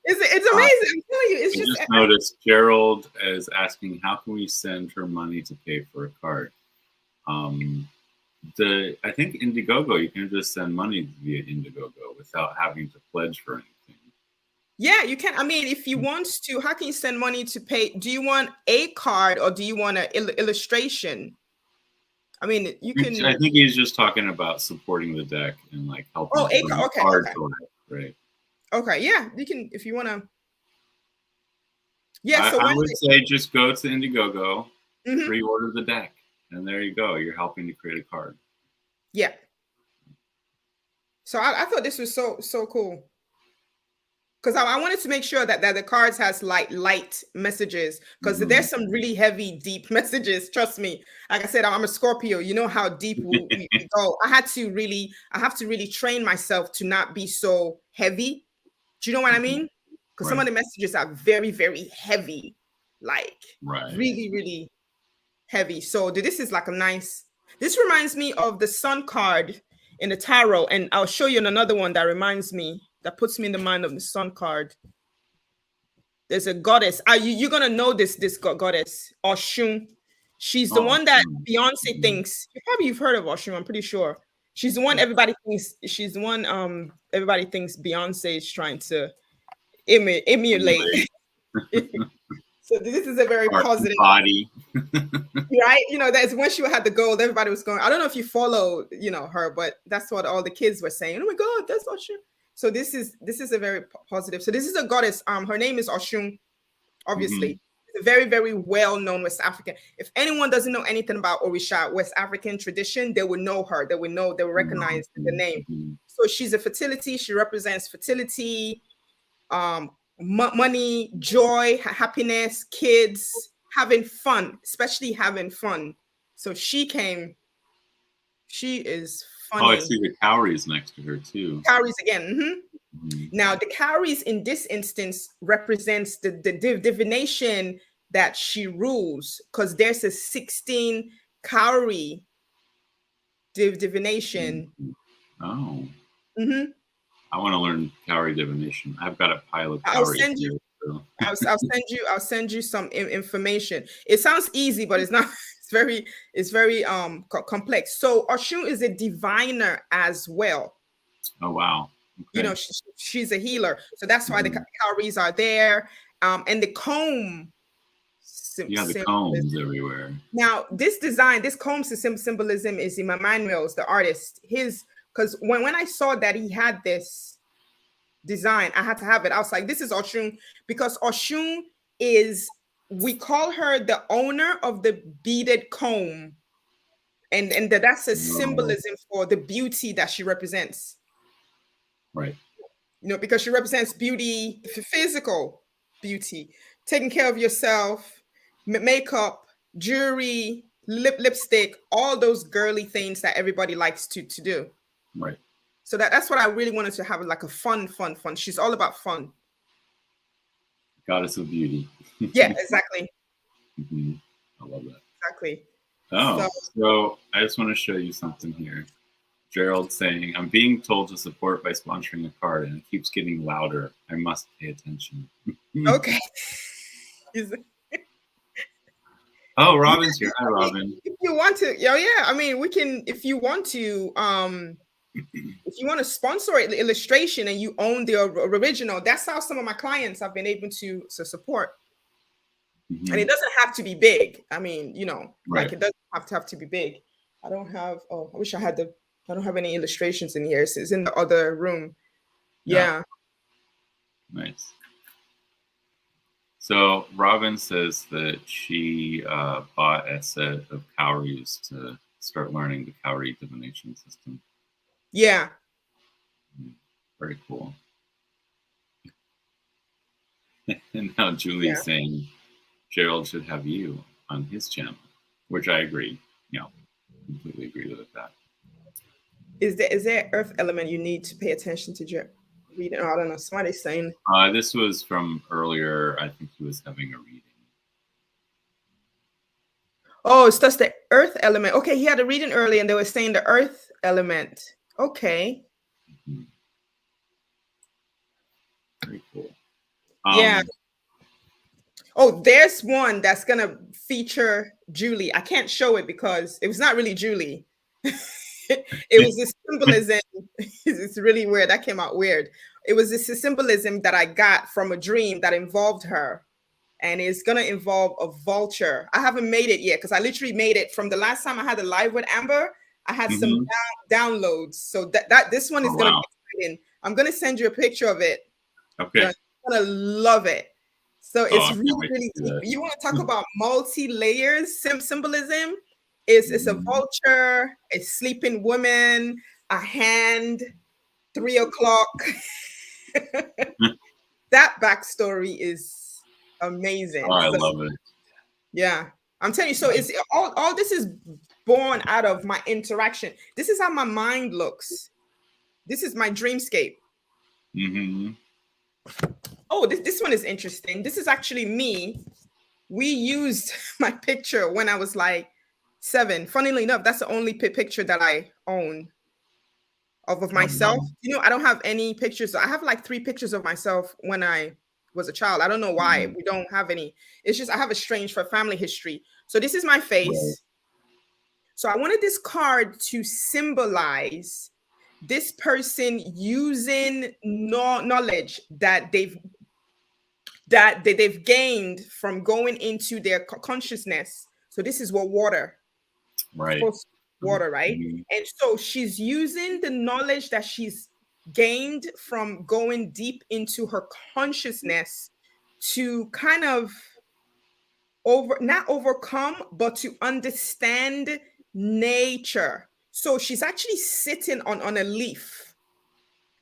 It's amazing. I'm telling you, it's I just noticed Gerald is asking, how can we send her money to pay for a card? I think Indiegogo, you can just send money via Indiegogo without having to pledge for anything. Yeah, you can. I mean, if you want to, how can you send money to pay? Do you want a card or do you want an illustration? I mean, you can. I think he's just talking about supporting the deck and like helping. Oh, okay. Right. Okay, yeah, you can if you want to. Yeah, so I would say just go to Indiegogo, pre-order the deck, and there you go. You're helping to create a card. Yeah. So I thought this was so cool, because I wanted to make sure that the cards has light messages, because there's some really heavy, deep messages. Trust me. Like I said, I'm a Scorpio. You know how deep we go. I have to really train myself to not be so heavy. Do you know what I mean? Because some of the messages are very, very heavy, like really, really heavy. So this is like a nice. This reminds me of the sun card in the tarot. And I'll show you another one that reminds me, that puts me in the mind of the sun card. There's a goddess. You're gonna know this goddess, Oshun. She's the one that Beyonce thinks. You've heard of Oshun, I'm pretty sure. She's the one everybody thinks. She's the one everybody thinks Beyonce is trying to emulate. So this is a very positive body. Right? You know, that's when she had the gold, everybody was going, I don't know if you follow, you know, her, but that's what all the kids were saying. Oh my God, that's Oshun. So this is a very positive. So this is a goddess. Her name is Oshun, obviously. It's a very, very well-known West African. If anyone doesn't know anything about Orisha, West African tradition, they would know her. They would recognize the name. So she's a fertility. She represents fertility, money, joy, happiness, kids, having fun, especially having fun. So she is funny. Oh, I see the cowries next to her too. Cowries again. Now the cowries in this instance represents the divination that she rules, because there's a 16 cowrie divination. Oh. I want to learn cowrie divination. I've got a pile of cowries. I'll send you some information. It sounds easy, but it's not. It's very complex. So Oshun is a diviner as well. Oh wow! Okay. You know, she's a healer, so that's why the cowries are there. And the comb. The combs everywhere. Now, this comb symbolism is Emmanuel's, the artist. Because when I saw that he had this design, I had to have it. I was like, this is Oshun, because Oshun we call her the owner of the beaded comb. And that's a symbolism for the beauty that she represents. Right. You know, because she represents beauty, physical beauty, taking care of yourself, makeup, jewelry, lipstick, all those girly things that everybody likes to do. Right. So that's what I really wanted to have, like a fun. She's all about fun. Goddess of beauty. Yeah, exactly. I love that. Exactly. Oh, so I just want to show you something here. Gerald saying, I'm being told to support by sponsoring a card, and it keeps getting louder. I must pay attention. Okay. Oh, Robin's here. Hi, Robin. If you want to, I mean, we can, if you want to sponsor an illustration and you own the original, that's how some of my clients have been able to support. And it doesn't have to be big. I mean, you know, like it doesn't have to be big. I don't have, I wish I had I don't have any illustrations in here. It's in the other room. Yeah. Nice. So Robin says that she bought a set of cowries to start learning the cowrie divination system. Yeah. Very cool. And now Julie's saying Gerald should have you on his channel, which I agree. Completely agree with that. Is there earth element you need to pay attention to reading? I don't know. Somebody's saying. This was from earlier. I think he was having a reading. Oh, it's just the earth element. Okay, he had a reading earlier, and they were saying the earth element. Okay. Very cool. Yeah. Oh, there's one that's gonna feature Julie. I can't show it because it was not really Julie. It was this symbolism. It's really weird. That came out weird. It was this symbolism that I got from a dream that involved her, and it's gonna involve a vulture. I haven't made it yet because I literally made it from the last time I had a live with Amber. I had some downloads, so that this one is gonna be exciting. I'm gonna send you a picture of it. Okay, you're gonna love it. So it's really deep. You want to talk about multi-layers symbolism? It's a vulture, a sleeping woman, a hand, 3 o'clock. That backstory is amazing. Oh, I love it. Yeah, I'm telling you. So it's all this is born out of my interaction. This is how my mind looks. This is my dreamscape. Oh, this one is interesting. This is actually me. We used my picture when I was like 7. Funnily enough, that's the only picture that I own. of myself. You know, I don't have any pictures. I have like 3 pictures of myself when I was a child. I don't know why we don't have any. It's just I have a strange for family history. So this is my face. Right. So I wanted this card to symbolize this person using knowledge that they've gained from going into their consciousness. So this is what water, Right. Water, right? And so she's using the knowledge that she's gained from going deep into her consciousness to kind of not overcome, but to understand nature. So she's actually sitting on a leaf.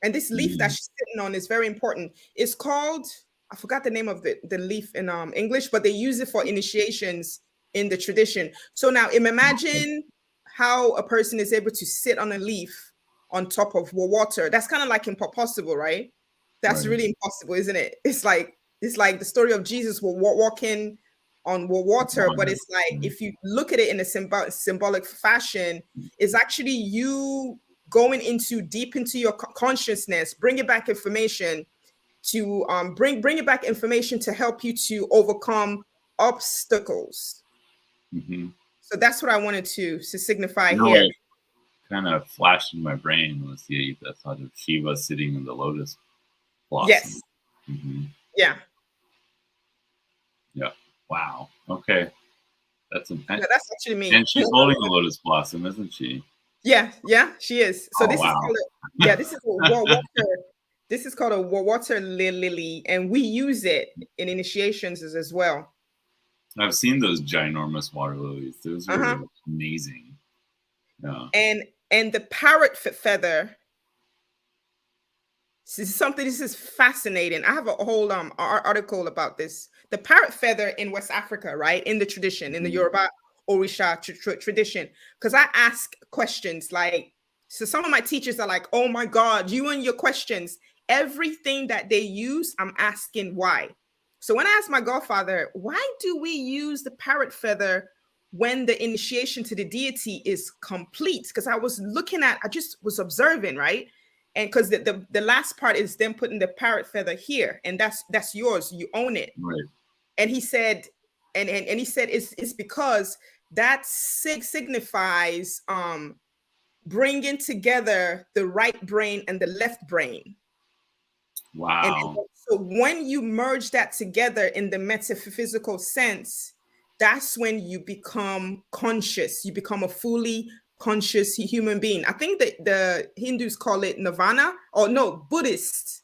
And this leaf that she's sitting on is very important. It's called, I forgot the name of the leaf in English, but they use it for initiations in the tradition. So now imagine how a person is able to sit on a leaf on top of water. That's kind of like impossible, right? That's really impossible, isn't it? It's like the story of Jesus walking on water, but it's like if you look at it in a symbolic fashion, it's actually you going deep into your consciousness, bringing back information to bring it back information to help you to overcome obstacles. So that's what I wanted to signify here. It kind of flashed in my brain was the thought of Shiva sitting in the lotus blossom. Yes. Yeah. Yeah. Wow. Okay. That's actually me. And she's holding a lotus blossom, isn't she? Yeah, she is. So this is called this is water. This is called a water lily, and we use it in initiations as well. I've seen those ginormous water lilies. Those are amazing. Yeah. And the parrot feather. This is fascinating. I have a whole article about this. The parrot feather in West Africa, right? In the tradition, in the Yoruba Orisha tradition. Because I ask questions like, so some of my teachers are like, oh my God, you and your questions, everything that they use, I'm asking why. So when I asked my godfather, why do we use the parrot feather when the initiation to the deity is complete? Because I just was observing, right? And because the last part is them putting the parrot feather here, and that's yours. You own it. Right. And he said, and he said it's because that signifies bringing together the right brain and the left brain. Wow. And so when you merge that together in the metaphysical sense, that's when you become conscious. You become a fully conscious human being. I think that the Hindus call it nirvana, or no, Buddhist.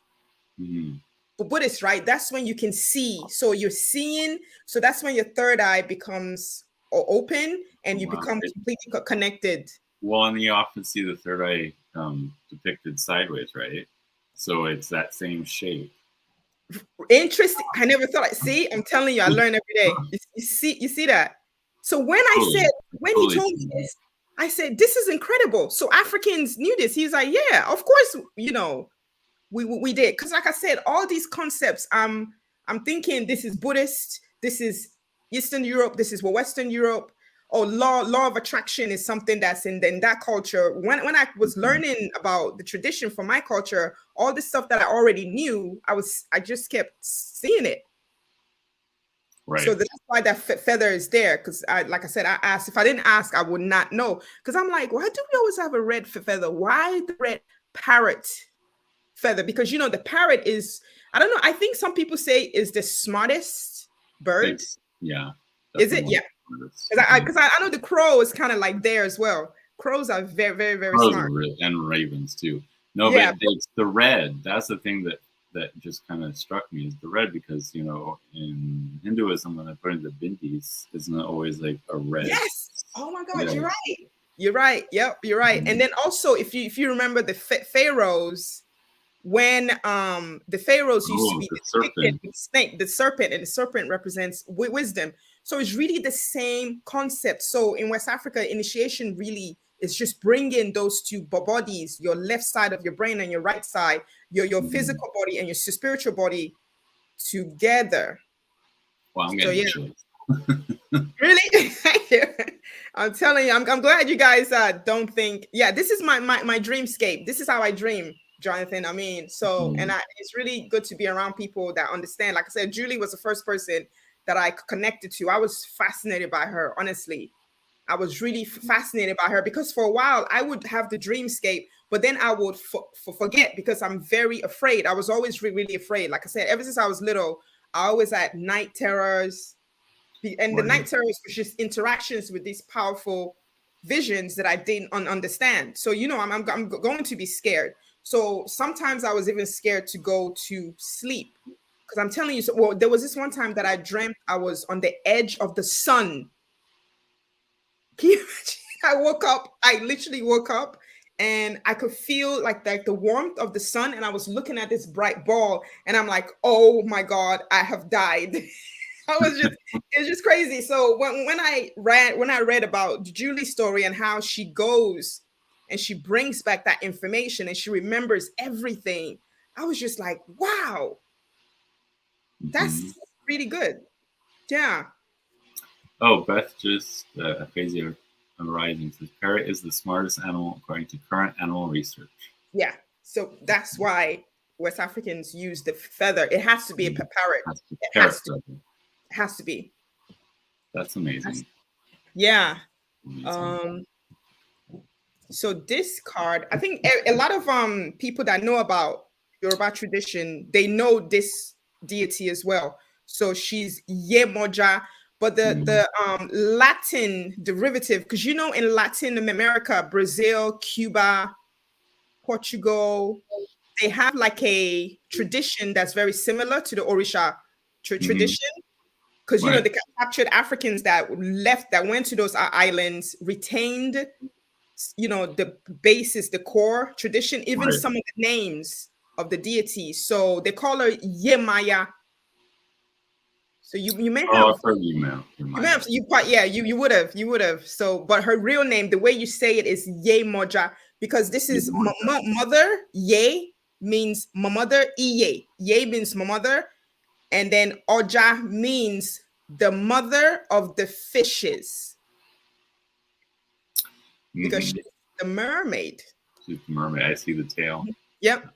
But Buddhist, right? That's when you can see. So you're seeing. So that's when your third eye becomes open and you become completely connected. Well, and you often see the third eye depicted sideways, right? So it's that same shape. Interesting. I never thought. See, I'm telling you, I learn every day. You see that. So when he told me this, I said, this is incredible. So Africans knew this. He's like, yeah, of course, we did. Because like I said, all these concepts, I'm thinking this is Buddhist, this is Eastern Europe, this is Western Europe. Or law of attraction is something that's in that culture. When I was learning about the tradition from my culture, all this stuff that I already knew, I just kept seeing it. Right. So that's why that feather is there. Because like I said, I asked. If I didn't ask, I would not know. Because I'm like, why do we always have a red feather? Why the red parrot feather? Because the parrot is, I don't know. I think some people say is the smartest bird. Yeah. Is it? Yeah. Because I know the crow is kind of like there as well. Crows are very, very, very smart. And ravens too. No, but it's the red. That's the thing that just kind of struck me is the red, because in Hinduism, when I put in the bindis, isn't it always like a red? Yes. Oh my God, you're right. You're right. Yep, you're right. And then also, if you remember the pharaohs, when the pharaohs used to be depicted with snake, the serpent, and the serpent represents wisdom. So it's really the same concept. So in West Africa, initiation really is just bringing those two bodies, your left side of your brain and your right side, your physical body and your spiritual body together. Well, I'm getting Really? I'm telling you, I'm glad you guys don't think, yeah, this is my dreamscape. This is how I dream, Jonathan. I mean, so, and it's really good to be around people that understand. Like I said, Julie was the first person that I connected to. I was fascinated by her, honestly. I was really fascinated by her because for a while I would have the dreamscape, but then I would forget because I'm very afraid. I was always really afraid. Like I said, ever since I was little, I always had night terrors. And the night terrors was just interactions with these powerful visions that I didn't understand. So, you know, I'm going to be scared. So sometimes I was even scared to go to sleep because I'm telling you, so, well, there was this one time that I dreamt I was on the edge of the sun. Can you imagine? I woke up, I literally woke up and I could feel like the warmth of the sun. And I was looking at this bright ball and I'm like, oh my God, I have died. It's just crazy. So when I read about Julie's story and how she goes and she brings back that information and she remembers everything, I was just like, wow, that's really good. Yeah. Oh, Beth just Aphasia Rising says parrot is the smartest animal according to current animal research. Yeah. So that's why West Africans use the feather. It has to be a parrot. It has to be. That's amazing. Yeah. Amazing. So this card, I think a lot of people that know about Yoruba tradition, they know this deity as well. So she's Yemoja, but the Latin derivative, because you know in Latin America, Brazil, Cuba, Portugal, they have like a tradition that's very similar to the Orisha tradition. Because, you know, the captured Africans that went to those islands retained, you know, the basis, the core tradition, even some of the names of the deities. So they call her Yemaya. So you may have. Oh, I've heard you would have. So, but her real name, the way you say it is Yemoja, because this is mother. Ye means my mother. Iye. Ye means my mother. And then Oja means the mother of the fishes. Because she's the mermaid. She's the mermaid. I see the tail. Yep.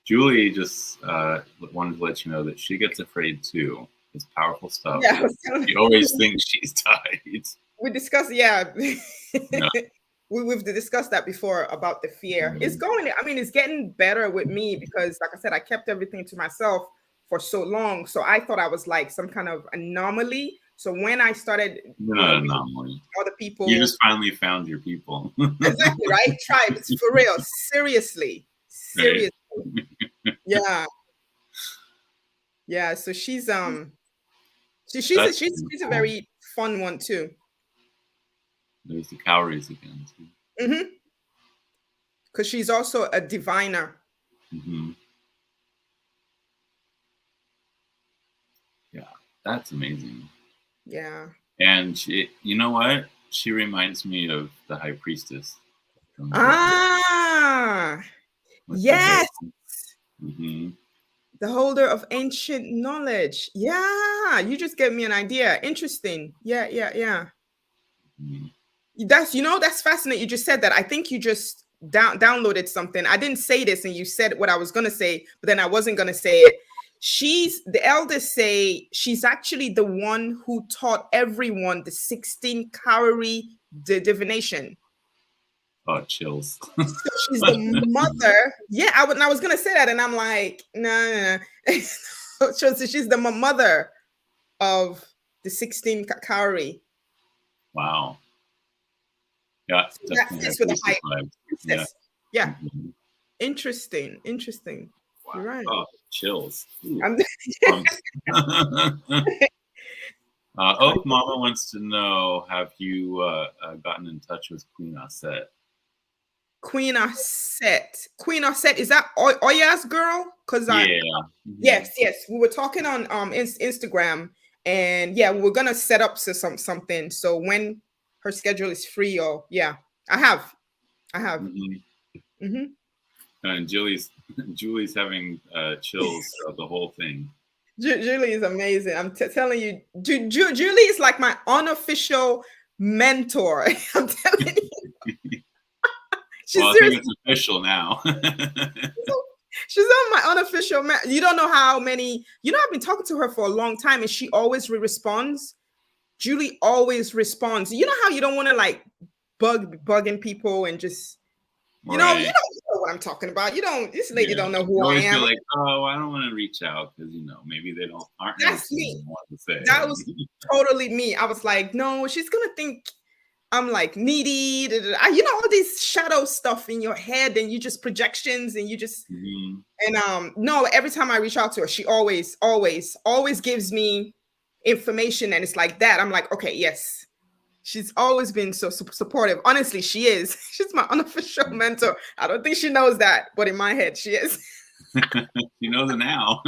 Julie just wanted to let you know that she gets afraid too. It's powerful stuff. Yeah, she always thinks she's died. We discussed, We've discussed that before about the fear. It's getting better with me because, like I said, I kept everything to myself for so long. So I thought I was like some kind of anomaly. So when I started, you're not an anomaly. Other people, you just finally found your people. Exactly, right? Tribe, it's for real. Seriously. Right. Yeah. Yeah. So she's she's a very fun one too. There's the cowries again too. Mm-hmm. Because she's also a diviner. Mm-hmm. Yeah, that's amazing. Yeah. And she, you know what? She reminds me of the high priestess. Yes. Mm-hmm. The holder of ancient knowledge. Yeah, you just gave me an idea. Interesting. Yeah. Mm-hmm. That's fascinating. You just said that. I think you just downloaded something. I didn't say this, and you said what I was gonna say, but then I wasn't gonna say it. The elders say she's actually the one who taught everyone the 16 cowrie divination. Oh, chills. So she's the mother. Yeah, I was gonna say that, and I'm like, no. So she's the mother of the 16 cowrie. Wow. Yeah, so that's with the high priestess. Yeah. Mm-hmm. Interesting. Wow. You're right. Oh, chills. Mama wants to know: have you gotten in touch with Queen Aset? Queen Aset, is that Oya's girl? Yes, we were talking on Instagram, and we were gonna set up something. So when her schedule is free, I have. Mm-hmm. Mm-hmm. And Julie's having chills throughout the whole thing. Julie is amazing. I'm telling you, Julie is like my unofficial mentor. I'm telling you. She's Well, I think it's official now. She's on my unofficial. You don't know how many. You know, I've been talking to her for a long time, and she always responds. Julie always responds. You know how you don't want to like bugging people and just you know what I'm talking about. You don't. This lady don't know who I am. Feel like, oh, I don't want to reach out because maybe they aren't. That's me. What to say. That was totally me. I was like, no, she's gonna think I'm like needy. All this shadow stuff in your head, and you just projections, and you just and no. Every time I reach out to her, she always gives me information, and it's like that. I'm like, okay, yes. She's always been so supportive. Honestly, she is. She's my unofficial mentor. I don't think she knows that, but in my head, she is. She knows it now.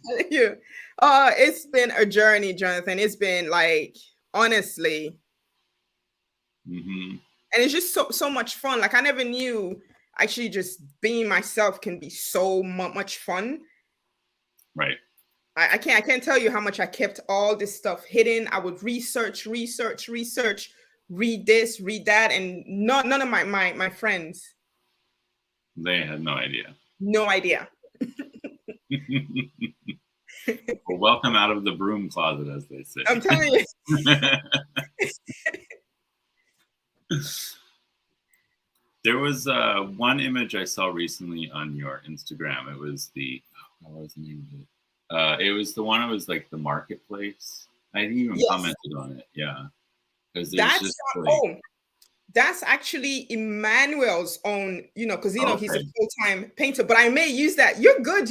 Thank you. It's been a journey, Jonathan. It's been like, honestly. And it's just so much fun. Like I never knew actually just being myself can be so much fun. Right. I can't tell you how much I kept all this stuff hidden. I would research, read this, read that, and none of my friends. They had no idea. No idea. Well, welcome out of the broom closet, as they say. I'm telling you. There was one image I saw recently on your Instagram. It was what was the name of it? It was the one. It was like the marketplace. I even commented on it. Yeah, that's actually Emmanuel's own. Because he's a full-time painter. But I may use that. You're good.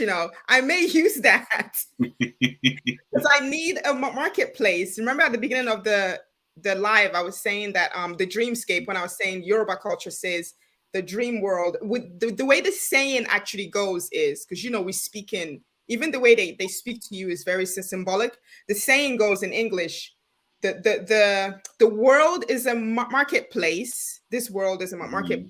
I may use that because I need a marketplace. Remember at the beginning of the live, I was saying that the dreamscape. When I was saying Yoruba culture says the dream world. With the way the saying actually goes is because we speak in. Even the way they speak to you is very symbolic. The saying goes in English, the world is a marketplace. This world is a marketplace.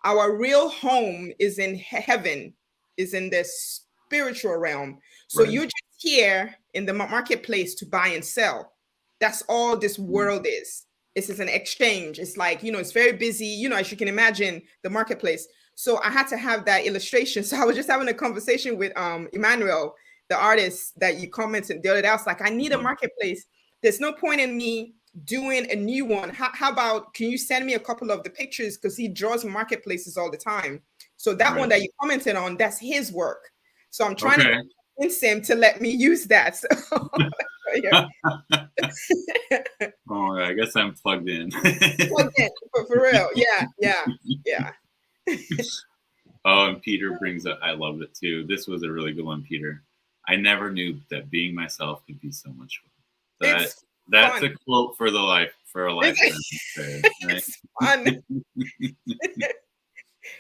Our real home is in heaven, is in the spiritual realm. So you're just here in the marketplace to buy and sell. That's all this world is. This is an exchange. It's like, it's very busy, as you can imagine, the marketplace. So I had to have that illustration. So I was just having a conversation with Emmanuel, the artist that you commented the other day. I was like, I need a marketplace. There's no point in me doing a new one. How about, can you send me a couple of the pictures? Because he draws marketplaces all the time. So that one that you commented on, that's his work. So I'm trying to convince him to let me use that. So, Oh, I guess I'm plugged in. Plugged in for real. Yeah. Oh, and Peter brings up, I loved it too. This was a really good one, Peter. I never knew that being myself could be so much fun. That's fun. A quote for a lifetime. It's fun.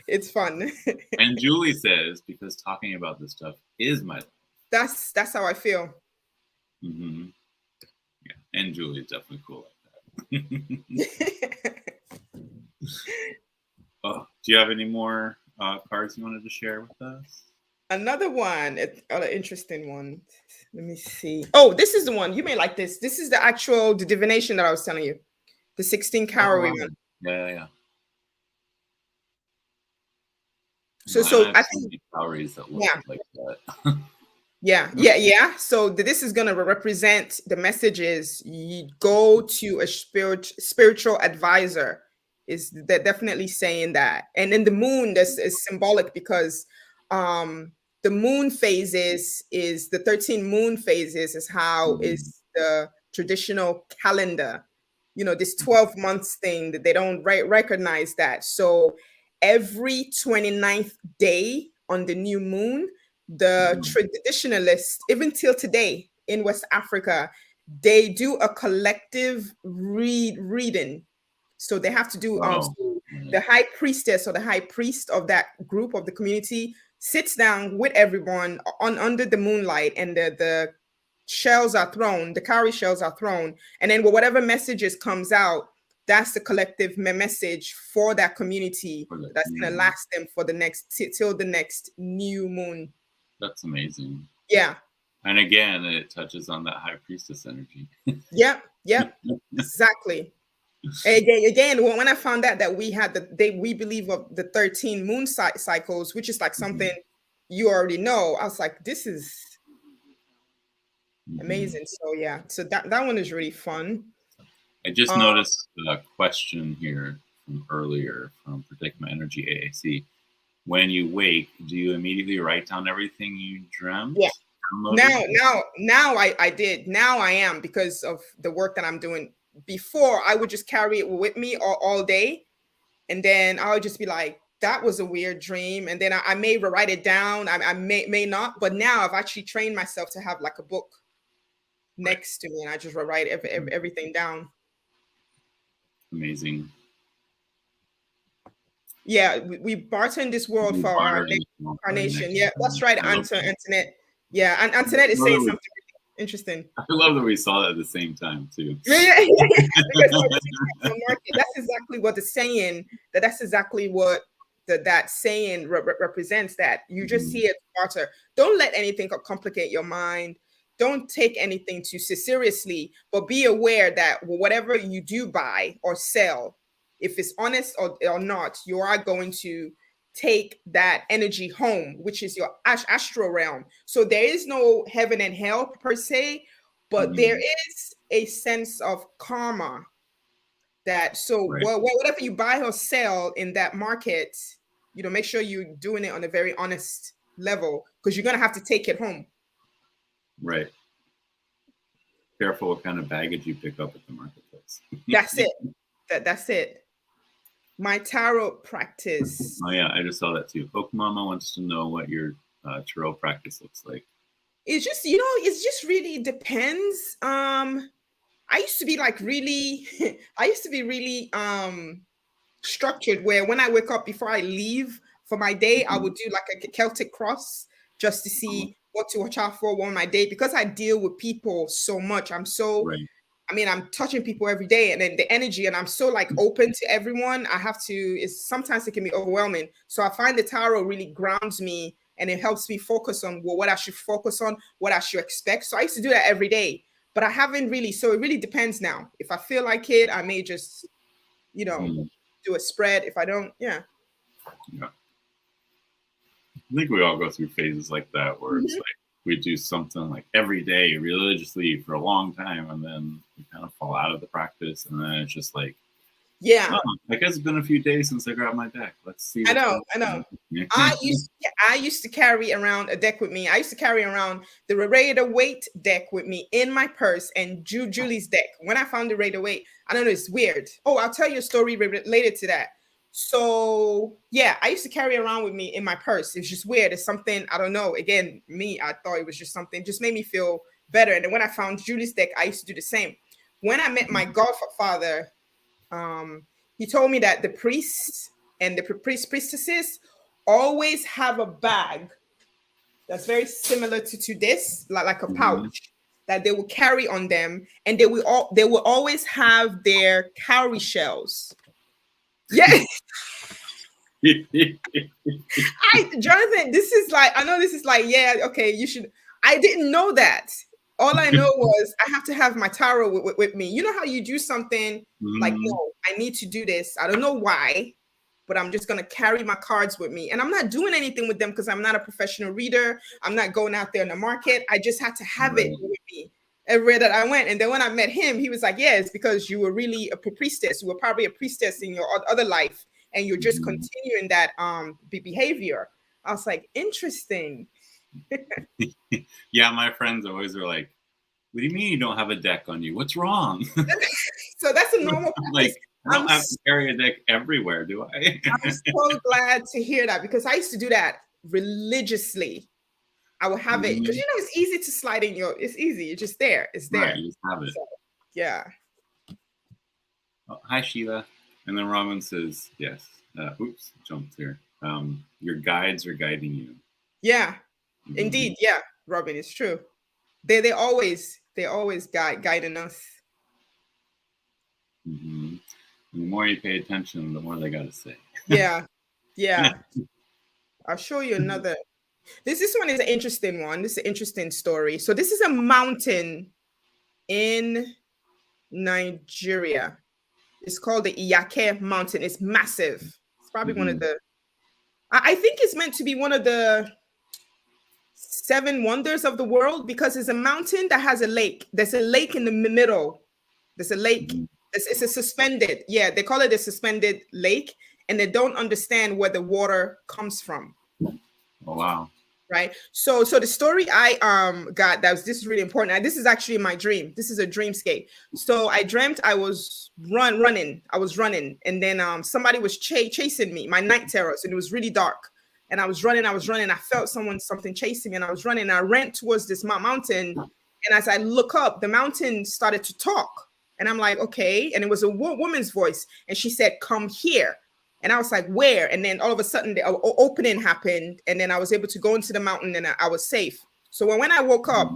It's fun. And Julie says, because talking about this stuff is my life. That's how I feel. Yeah, and Julie's definitely cool like that. Oh, do you have any more cards you wanted to share with us? Another one, an interesting one. Let me see. Oh, this is the one. You may like this. This is the divination that I was telling you. The 16 calorie one. Yeah. So I think calories that look like that. Yeah. So this is going to represent the messages. You go to a spiritual advisor. Is that definitely saying that? And then the moon, this is symbolic because the moon phases is the 13 moon phases is how is the traditional calendar. This 12 months thing that they don't recognize that. So every 29th day on the new moon, the traditionalists, even till today in West Africa, they do a collective reading. So they have to do the high priestess or the high priest of that group of the community sits down with everyone under the moonlight, and the shells are thrown, the cowrie shells are thrown, and then whatever messages comes out, that's the collective message for that community that's going to last them for the next till the next new moon. That's amazing. Yeah. And again, it touches on that high priestess energy. Yep, exactly. Again, when I found out that we believe of the 13 moon cycles, which is like something you already know, I was like, this is amazing. So yeah, so that one is really fun. I just noticed a question here from earlier from Protect My Energy AAC. When you wake, do you immediately write down everything you dreamt? Yeah. Now I did. Now I am, because of the work that I'm doing. Before, I would just carry it with me all day, and then I would just be like, that was a weird dream, and then I may write it down. I may not, but now I've actually trained myself to have like a book next to me, and I just write everything down. Amazing. Yeah, we barter in this world for our incarnation. Yeah, that's right, Antoinette. Yeah, and Antoinette is saying something really interesting. I love that we saw that at the same time too. Yeah. That's exactly what the saying. That's exactly what that saying represents. That you just see it barter. Don't let anything complicate your mind. Don't take anything too seriously, but be aware that whatever you do buy or sell, if it's honest or not, you are going to take that energy home, which is your astral realm. So there is no heaven and hell per se, but there is a sense of karma that, so whatever you buy or sell in that market, make sure you're doing it on a very honest level, because you're going to have to take it home. Right. Careful what kind of baggage you pick up at the marketplace. That's it. That's it. My tarot practice. Oh yeah, I just saw that too. Oak Mama wants to know what your tarot practice looks like. It's just, it just really depends. I used to be really structured, where when I wake up, before I leave for my day, I would do like a Celtic cross just to see what to watch out for on my day, because I deal with people so much. I'm touching people every day, and then the energy, and I'm so like open to everyone. Sometimes it can be overwhelming. So I find the tarot really grounds me, and it helps me focus on what I should focus on, what I should expect. So I used to do that every day, but I haven't really. So it really depends now. If I feel like it, I may just, do a spread. If I don't, yeah. I think we all go through phases like that, where it's like we do something like every day religiously for a long time, and then we kind of fall out of the practice, and then it's just like, yeah, I guess it's been a few days since I grabbed my deck. Let's see. I know. I used to carry around a deck with me. I used to carry around the Rider-Waite deck with me in my purse, and Julie's deck. When I found the Rider-Waite, I don't know, it's weird. Oh, I'll tell you a story related to that. So yeah, I used to carry around with me in my purse. It's just weird. It's something, I don't know. Again, I thought it was just something, just made me feel better. And then when I found Julie's deck, I used to do the same. When I met my godfather, he told me that the priests and the priestesses always have a bag that's very similar to this, like a pouch that they will carry on them, and they will always have their cowrie shells. Yes. Jonathan, this is like, I know this is like, yeah, okay, you should. I didn't know that. All I know was I have to have my tarot with me. You know how you do something like, no, I need to do this. I don't know why, but I'm just going to carry my cards with me. And I'm not doing anything with them because I'm not a professional reader. I'm not going out there in the market. I just had to have it with me everywhere that I went. And then when I met him, he was like, yeah, it's because you were really a priestess. You were probably a priestess in your other life, and you're just continuing that behavior. I was like, interesting. Yeah, my friends always are like, what do you mean you don't have a deck on you? What's wrong? So that's a normal like, I don't have to carry a deck everywhere, do I? I'm so glad to hear that, because I used to do that religiously. I will have it because it's easy to slide in it's easy. It's just there. It's there. Right, you just have it. So, yeah. Oh, hi, Sheila. And then Robin says, yes. Oops, jumped here. Your guides are guiding you. Yeah, indeed. Yeah, Robin, it's true. They always guiding us. The more you pay attention, the more they got to say. Yeah. I'll show you another This one is an interesting one. This is an interesting story. So this is a mountain in Nigeria. It's called the Yakai Mountain. It's massive. It's probably one of the, I think it's meant to be one of the seven wonders of the world because it's a mountain that has a lake. There's a lake in the middle. There's a lake. It's a suspended, yeah, they call it a suspended lake, and they don't understand where the water comes from. Oh, wow. Right. So the story I got this is really important. This is actually my dream. This is a dreamscape. So I dreamt I was running. I was running, and then somebody was chasing me. My night terrors, and it was really dark. And I was running. I felt something chasing me, and I was running. I ran towards this mountain, and as I look up, the mountain started to talk, and I'm like, okay. And it was a woman's voice, and she said, "Come here." And I was like, where? And then all of a sudden the opening happened. And then I was able to go into the mountain and I was safe. So when I woke up,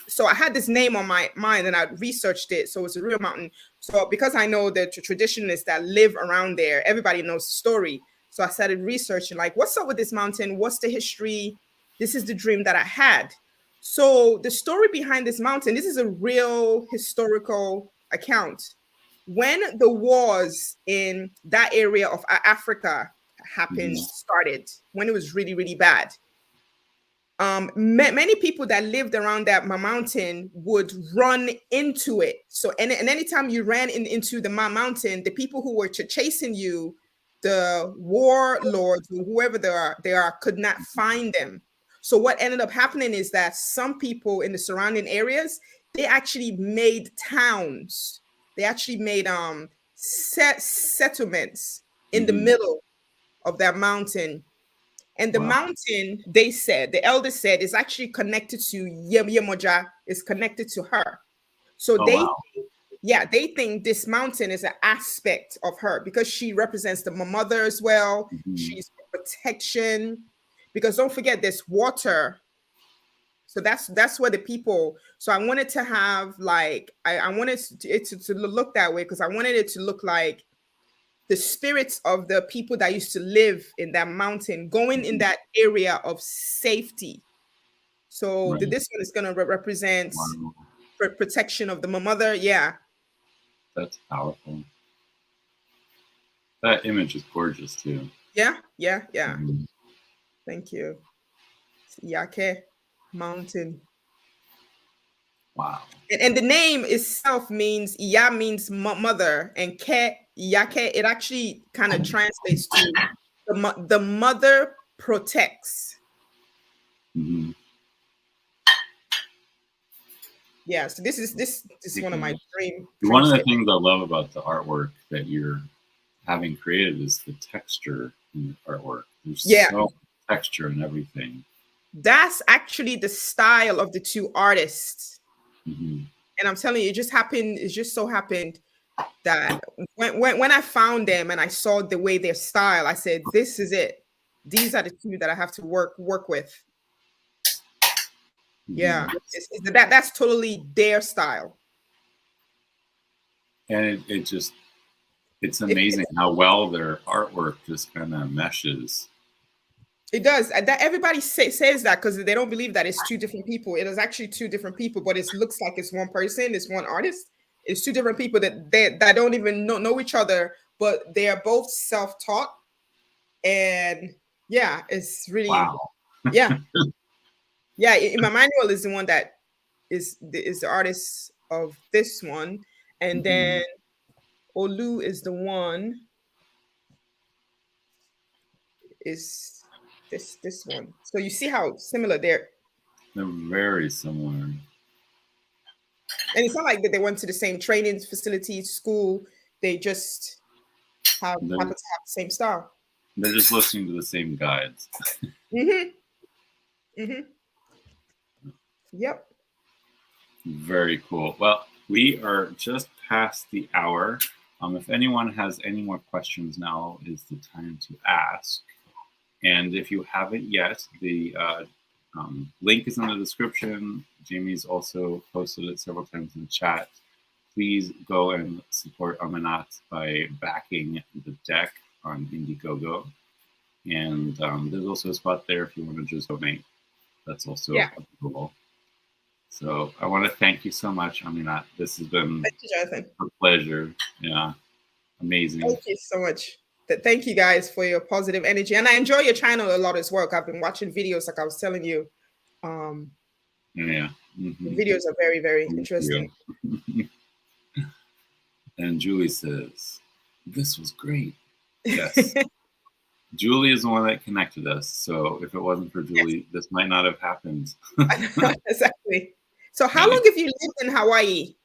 so I had this name on my mind and I researched it. So it's a real mountain. So because I know the traditionalists that live around there, everybody knows the story. So I started researching like, what's up with this mountain? What's the history? This is the dream that I had. So the story behind this mountain, this is a real historical account. When the wars in that area of Africa started, when it was really, really bad, many people that lived around that mountain would run into it. So, and anytime you ran into the mountain, the people who were chasing you, the warlords, whoever they are, could not find them. So what ended up happening is that some people in the surrounding areas, they actually made towns. They actually made settlements in the middle of that mountain. And the mountain, they said, the elders said, is actually connected to Yemoja, is connected to her. So they think this mountain is an aspect of her because she represents the mother as well. She's protection. Because don't forget, there's water. So that's where the people. So I wanted to have like I wanted it to look that way because I wanted it to look like the spirits of the people that used to live in that mountain going in that area of safety. So this one is going to represent protection of the mother. Yeah, that's powerful. That image is gorgeous too. Yeah. Thank you. Yakai Mountain. Wow. And the name itself means Ya means mother, and Ke Yakai, it actually kind of translates to the mother protects. Yeah, so this is one of my dream. One of the things I love about the artwork that you're having created is the texture in the artwork. There's so much texture and everything. That's actually the style of the two artists. And I'm telling you, it just so happened that when I found them and I saw the way their style, I said, this is it. These are the two that I have to work with. Yeah, that's totally their style. And it's amazing how well their artwork just kind of meshes. It does. That everybody says that because they don't believe that it's two different people. It is actually two different people, but it looks like it's one person, it's one artist. It's two different people that don't even know each other, but they are both self-taught. And yeah, it's really yeah. My manual is the one that is the artist of this one, and then Olu is the one is this one. So you see how similar they're very similar. And it's not like that they went to the same training facility, school. They just happen to have the same style. They're just listening to the same guides. Yep. Very cool. Well, we are just past the hour. If anyone has any more questions, now is the time to ask. And if you haven't yet, the link is in the description. Jamie's also posted it several times in the chat. Please go and support Aminat by backing the deck on Indiegogo. And there's also a spot there if you want to just donate. That's also available. So I want to thank you so much, Aminat. This has been Thank you, Jonathan. a pleasure. Yeah, amazing. Thank you so much. Thank you guys for your positive energy. And I enjoy your channel a lot as well. I've been watching videos like I was telling you. Yeah. The videos are very, very Thank interesting. And Julie says, this was great. Yes. Julie is the one that connected us. So if it wasn't for Julie, this might not have happened. Exactly. So how long have you lived in Hawaii?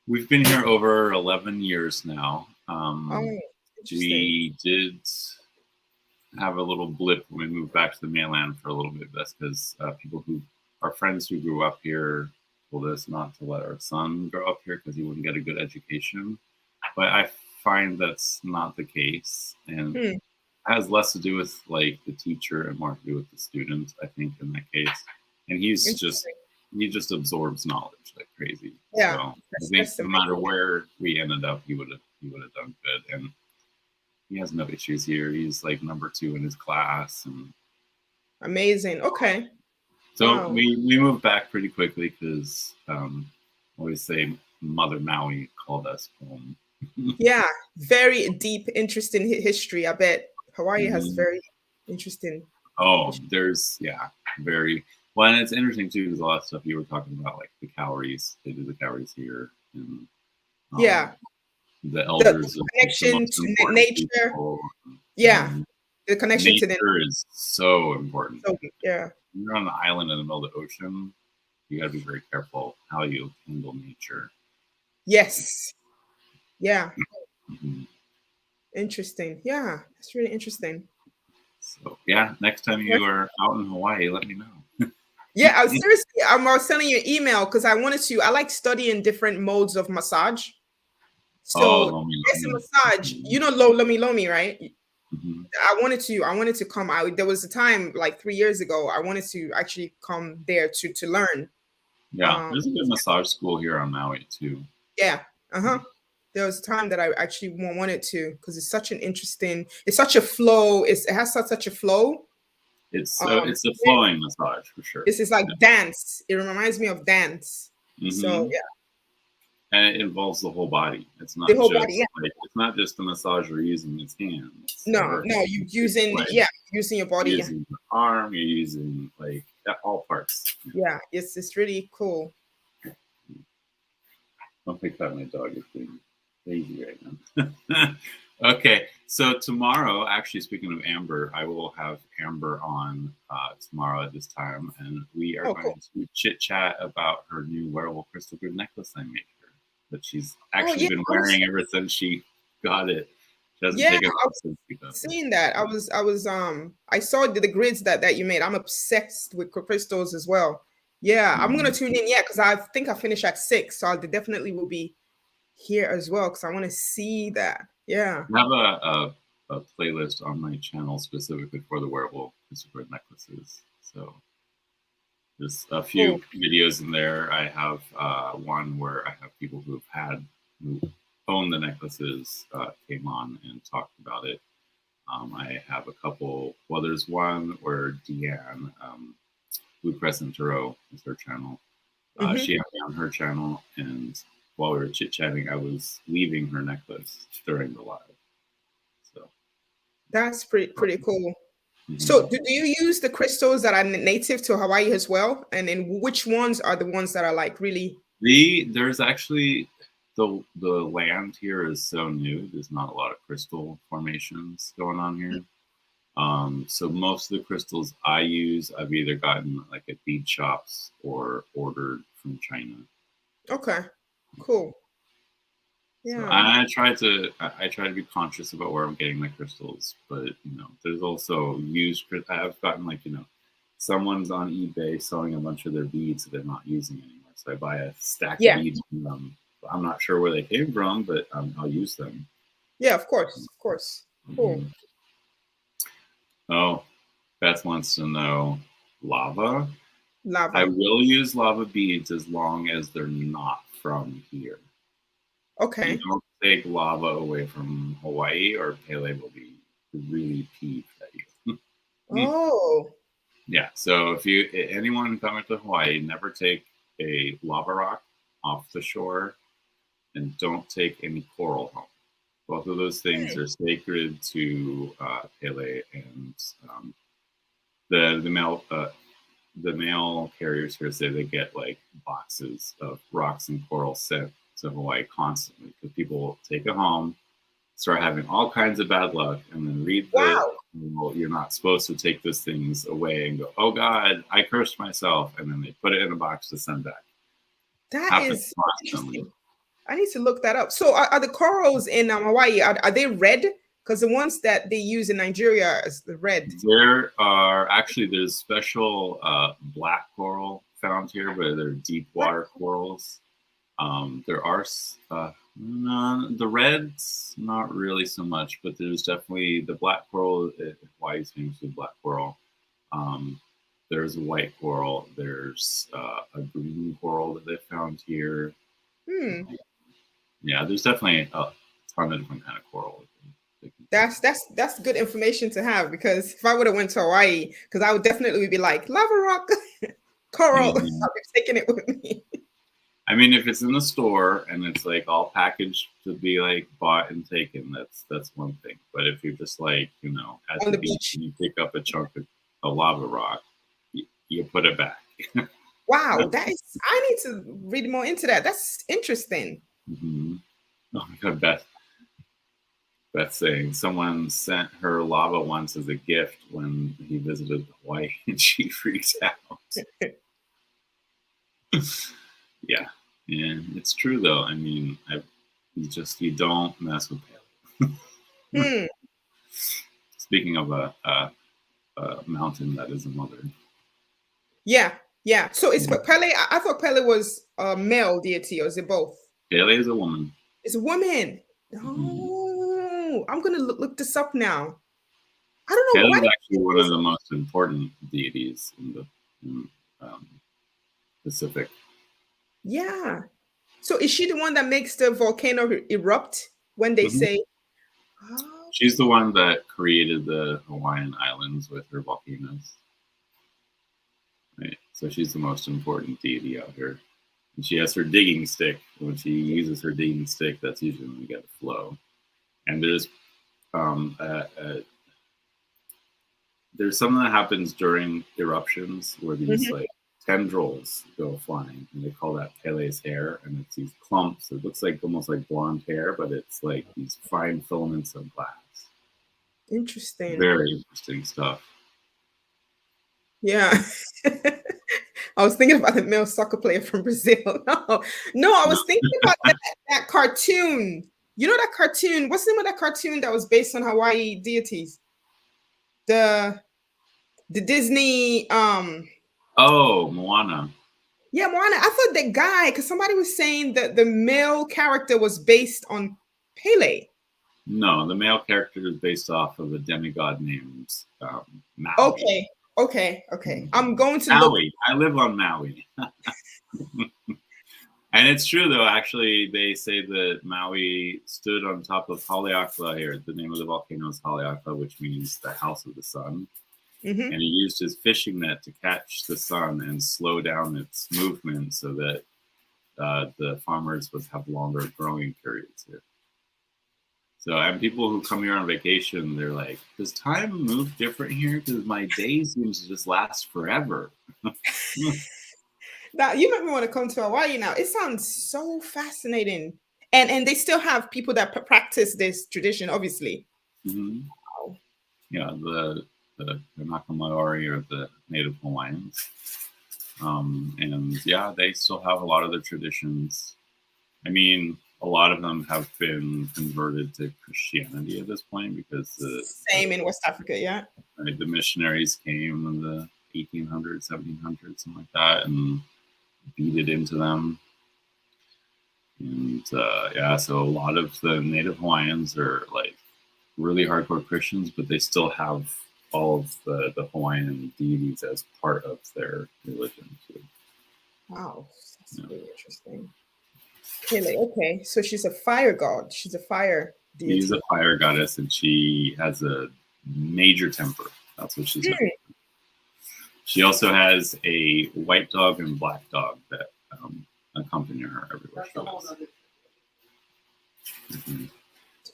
We've been here over 11 years now. We did have a little blip when we moved back to the mainland for a little bit. That's because our friends who grew up here told us not to let our son grow up here because he wouldn't get a good education. But I find that's not the case. And it has less to do with like the teacher and more to do with the student, I think, in that case. And he just absorbs knowledge like crazy. Yeah. So I think no matter where we ended up, he would have done good. And he has no issues here. He's like number 2 in his class. And amazing. Okay. So we moved back pretty quickly because I always say Mother Maui called us home. Yeah, very deep, interesting history. I bet Hawaii has very interesting. There's very well, and it's interesting too because a lot of stuff you were talking about, like the cowries. They do the cowries here, and the elders, the connection to nature. The connection nature to nature is so important. So, yeah, when you're on an island in the middle of the ocean, you got to be very careful how you handle nature. Yes. Yeah. Interesting. Yeah, that's really interesting. So next time you are out in Hawaii, let me know. Yeah, I was sending you an email because I like studying different modes of massage. So it's a massage, lomi, right? I wanted to come out. There was a time like 3 years ago, I wanted to actually come there to learn. Yeah, there's a good massage school here on Maui too. Yeah. There was a time that I actually wanted to because it's such a flow. It has such a flow. It's a flowing massage for sure. This is like dance. It reminds me of dance. So and it involves the whole body. It's not the whole just body. It's not just the massager using his hands. No, you're using using your body. You're using the arm. You're using like all parts. Yeah, it's really cool. Don't think that my dog is being lazy right now. Okay, so tomorrow, actually, speaking of Amber, I will have Amber on tomorrow at this time, and we are going to chit chat about her new wearable crystal grid necklace I made her that she's actually been wearing ever since she got it. She hasn't taken it off since she got it. Seeing that, I saw the grids that you made. I'm obsessed with crystals as well. Yeah, I'm gonna tune in. Yeah, because I think I finish at 6, so I definitely will be here as well because I want to see that. Yeah, I have a playlist on my channel specifically for the wearable crystal grid necklaces. So there's a few videos in there. I have one where I have people who own the necklaces came on and talked about it. I have a couple. Well, there's one where Deanne, Blue Crescent Tarot is her channel. She had me on her channel, and while we were chit-chatting, I was weaving her necklace during the live. So that's pretty cool. So do you use the crystals that are native to Hawaii as well? And then which ones are the ones that are like really? There's actually the land here is so new. There's not a lot of crystal formations going on here. So most of the crystals I use, I've either gotten like at bead shops or ordered from China. Okay, cool. Yeah, so I try to be conscious about where I'm getting my crystals, but there's also used. I've gotten someone's on eBay selling a bunch of their beads that they're not using anymore. So I buy a stack of beads from them. I'm not sure where they came from, but I'll use them. Yeah, of course, Cool. Oh, Beth wants to know lava. I will use lava beads as long as they're not from here. Okay. You don't take lava away from Hawaii or Pele will be really peeved at you. Oh. Yeah. So if anyone coming to Hawaii, never take a lava rock off the shore, and don't take any coral home. Both of those things are sacred to Pele, and the mail carriers here say they get like boxes of rocks and coral sent to Hawaii constantly because people take it home, start having all kinds of bad luck, and then read well, you're not supposed to take those things away and go, oh God, I cursed myself, and then they put it in a box to send back. That is interesting. I need to look that up. So are the corals in Hawaii, are they red? Because the ones that they use in Nigeria is the red. There's special black coral found here, but they're deep water corals. There are the reds, not really so much, but there's definitely the black coral. Hawaii is famous with black coral. There's a white coral. There's a green coral that they found here. Yeah, there's definitely a ton of different kind of coral. That's good information to have, because if I would have went to Hawaii, because I would definitely be like lava rock, coral. I'll be taking it with me. I mean, if it's in the store and it's like all packaged to be like bought and taken, that's one thing. But if you're just like, at on the beach and you pick up a chunk of a lava rock, you put it back. Wow, I need to read more into that. That's interesting. Mm-hmm. Oh my God, Beth saying someone sent her lava once as a gift when he visited Hawaii, and she freaked out. Yeah, and it's true though. I mean, you don't mess with Pele. Speaking of a mountain that is a mother. Yeah. So it's Pele. I thought Pele was a male deity, or is it both? Pele is a woman. It's a woman. Oh, I'm gonna look this up now. I don't know. Pele is actually one of the most important deities in the Pacific. Yeah. So is she the one that makes the volcano erupt when they say? Oh. She's the one that created the Hawaiian Islands with her volcanoes. Right. So she's the most important deity out here. And she has her digging stick. When she uses her digging stick, that's usually when we get a flow. And there's something that happens during eruptions where these like tendrils go flying, and they call that Pele's hair. And it's these clumps. It looks like almost like blonde hair, but it's like these fine filaments of glass. Interesting. Very interesting stuff. Yeah. I was thinking about the male soccer player from Brazil. No, I was thinking about that cartoon. You know that cartoon? What's the name of that cartoon that was based on Hawaii deities? The Disney Oh, Moana. Yeah, Moana. I thought that guy, because somebody was saying that the male character was based on Pele. No, the male character is based off of a demigod named Maui. Okay. I'm going to Maui. Look. I live on Maui. And it's true, though. Actually, they say that Maui stood on top of Haleakala here. The name of the volcano is Haleakala, which means the house of the sun. And he used his fishing net to catch the sun and slow down its movement so that the farmers would have longer growing periods here. So, and people who come here on vacation, they're like, does time move different here? Because my day seems to just last forever. Now, you make me want to come to Hawaii now. It sounds so fascinating. And they still have people that practice this tradition, obviously. Wow. Yeah, the Nakama'ori are the native Hawaiians. And yeah, they still have a lot of their traditions. I mean, a lot of them have been converted to Christianity at this point because same in West Africa, yeah. Right, the missionaries came in the 1800s, 1700s, something like that, and beat it into them. And so a lot of the native Hawaiians are like really hardcore Christians, but they still have all of the Hawaiian deities as part of their religion too. Wow, that's really interesting. So she's a fire god. She's a fire deity. She's a fire goddess, and she has a major temper. That's what she's known for. She also has a white dog and black dog that accompany her everywhere she goes.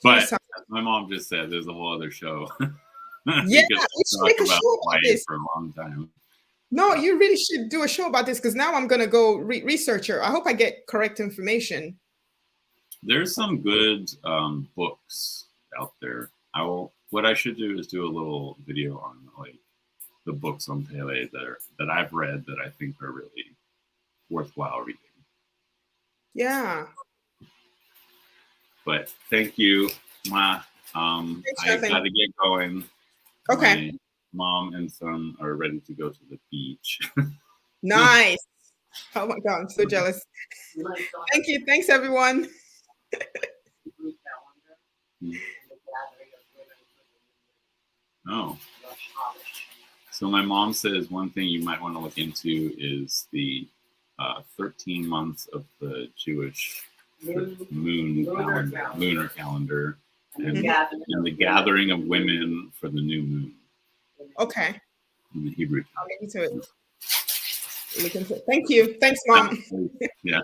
But as my mom just said, there's a whole other show. Yeah, we should make a show about this for a long time. No, you really should do a show about this, because now I'm going to go research her. I hope I get correct information. There's some good books out there. What I should do is do a little video on like the books on Pele that I've read that I think are really worthwhile reading. Yeah. But thank you, Ma. I gotta get going. Okay. My mom and son are ready to go to the beach. Nice. Oh my God, I'm so jealous. Thank you. Thanks, everyone. Oh. So my mom says one thing you might want to look into is the 13 months of the Jewish lunar calendar, and the gathering of women for the new moon. Okay. In the Hebrew calendar. I'll get into it. Look into it. Thank you. Thanks, Mom. Yeah.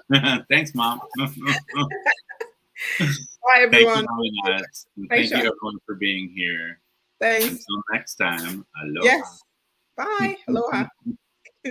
Thanks, Mom. Bye, everyone. Thank you, everyone, for being here. Thanks. Until next time. Aloha. Yes. Bye. Aloha.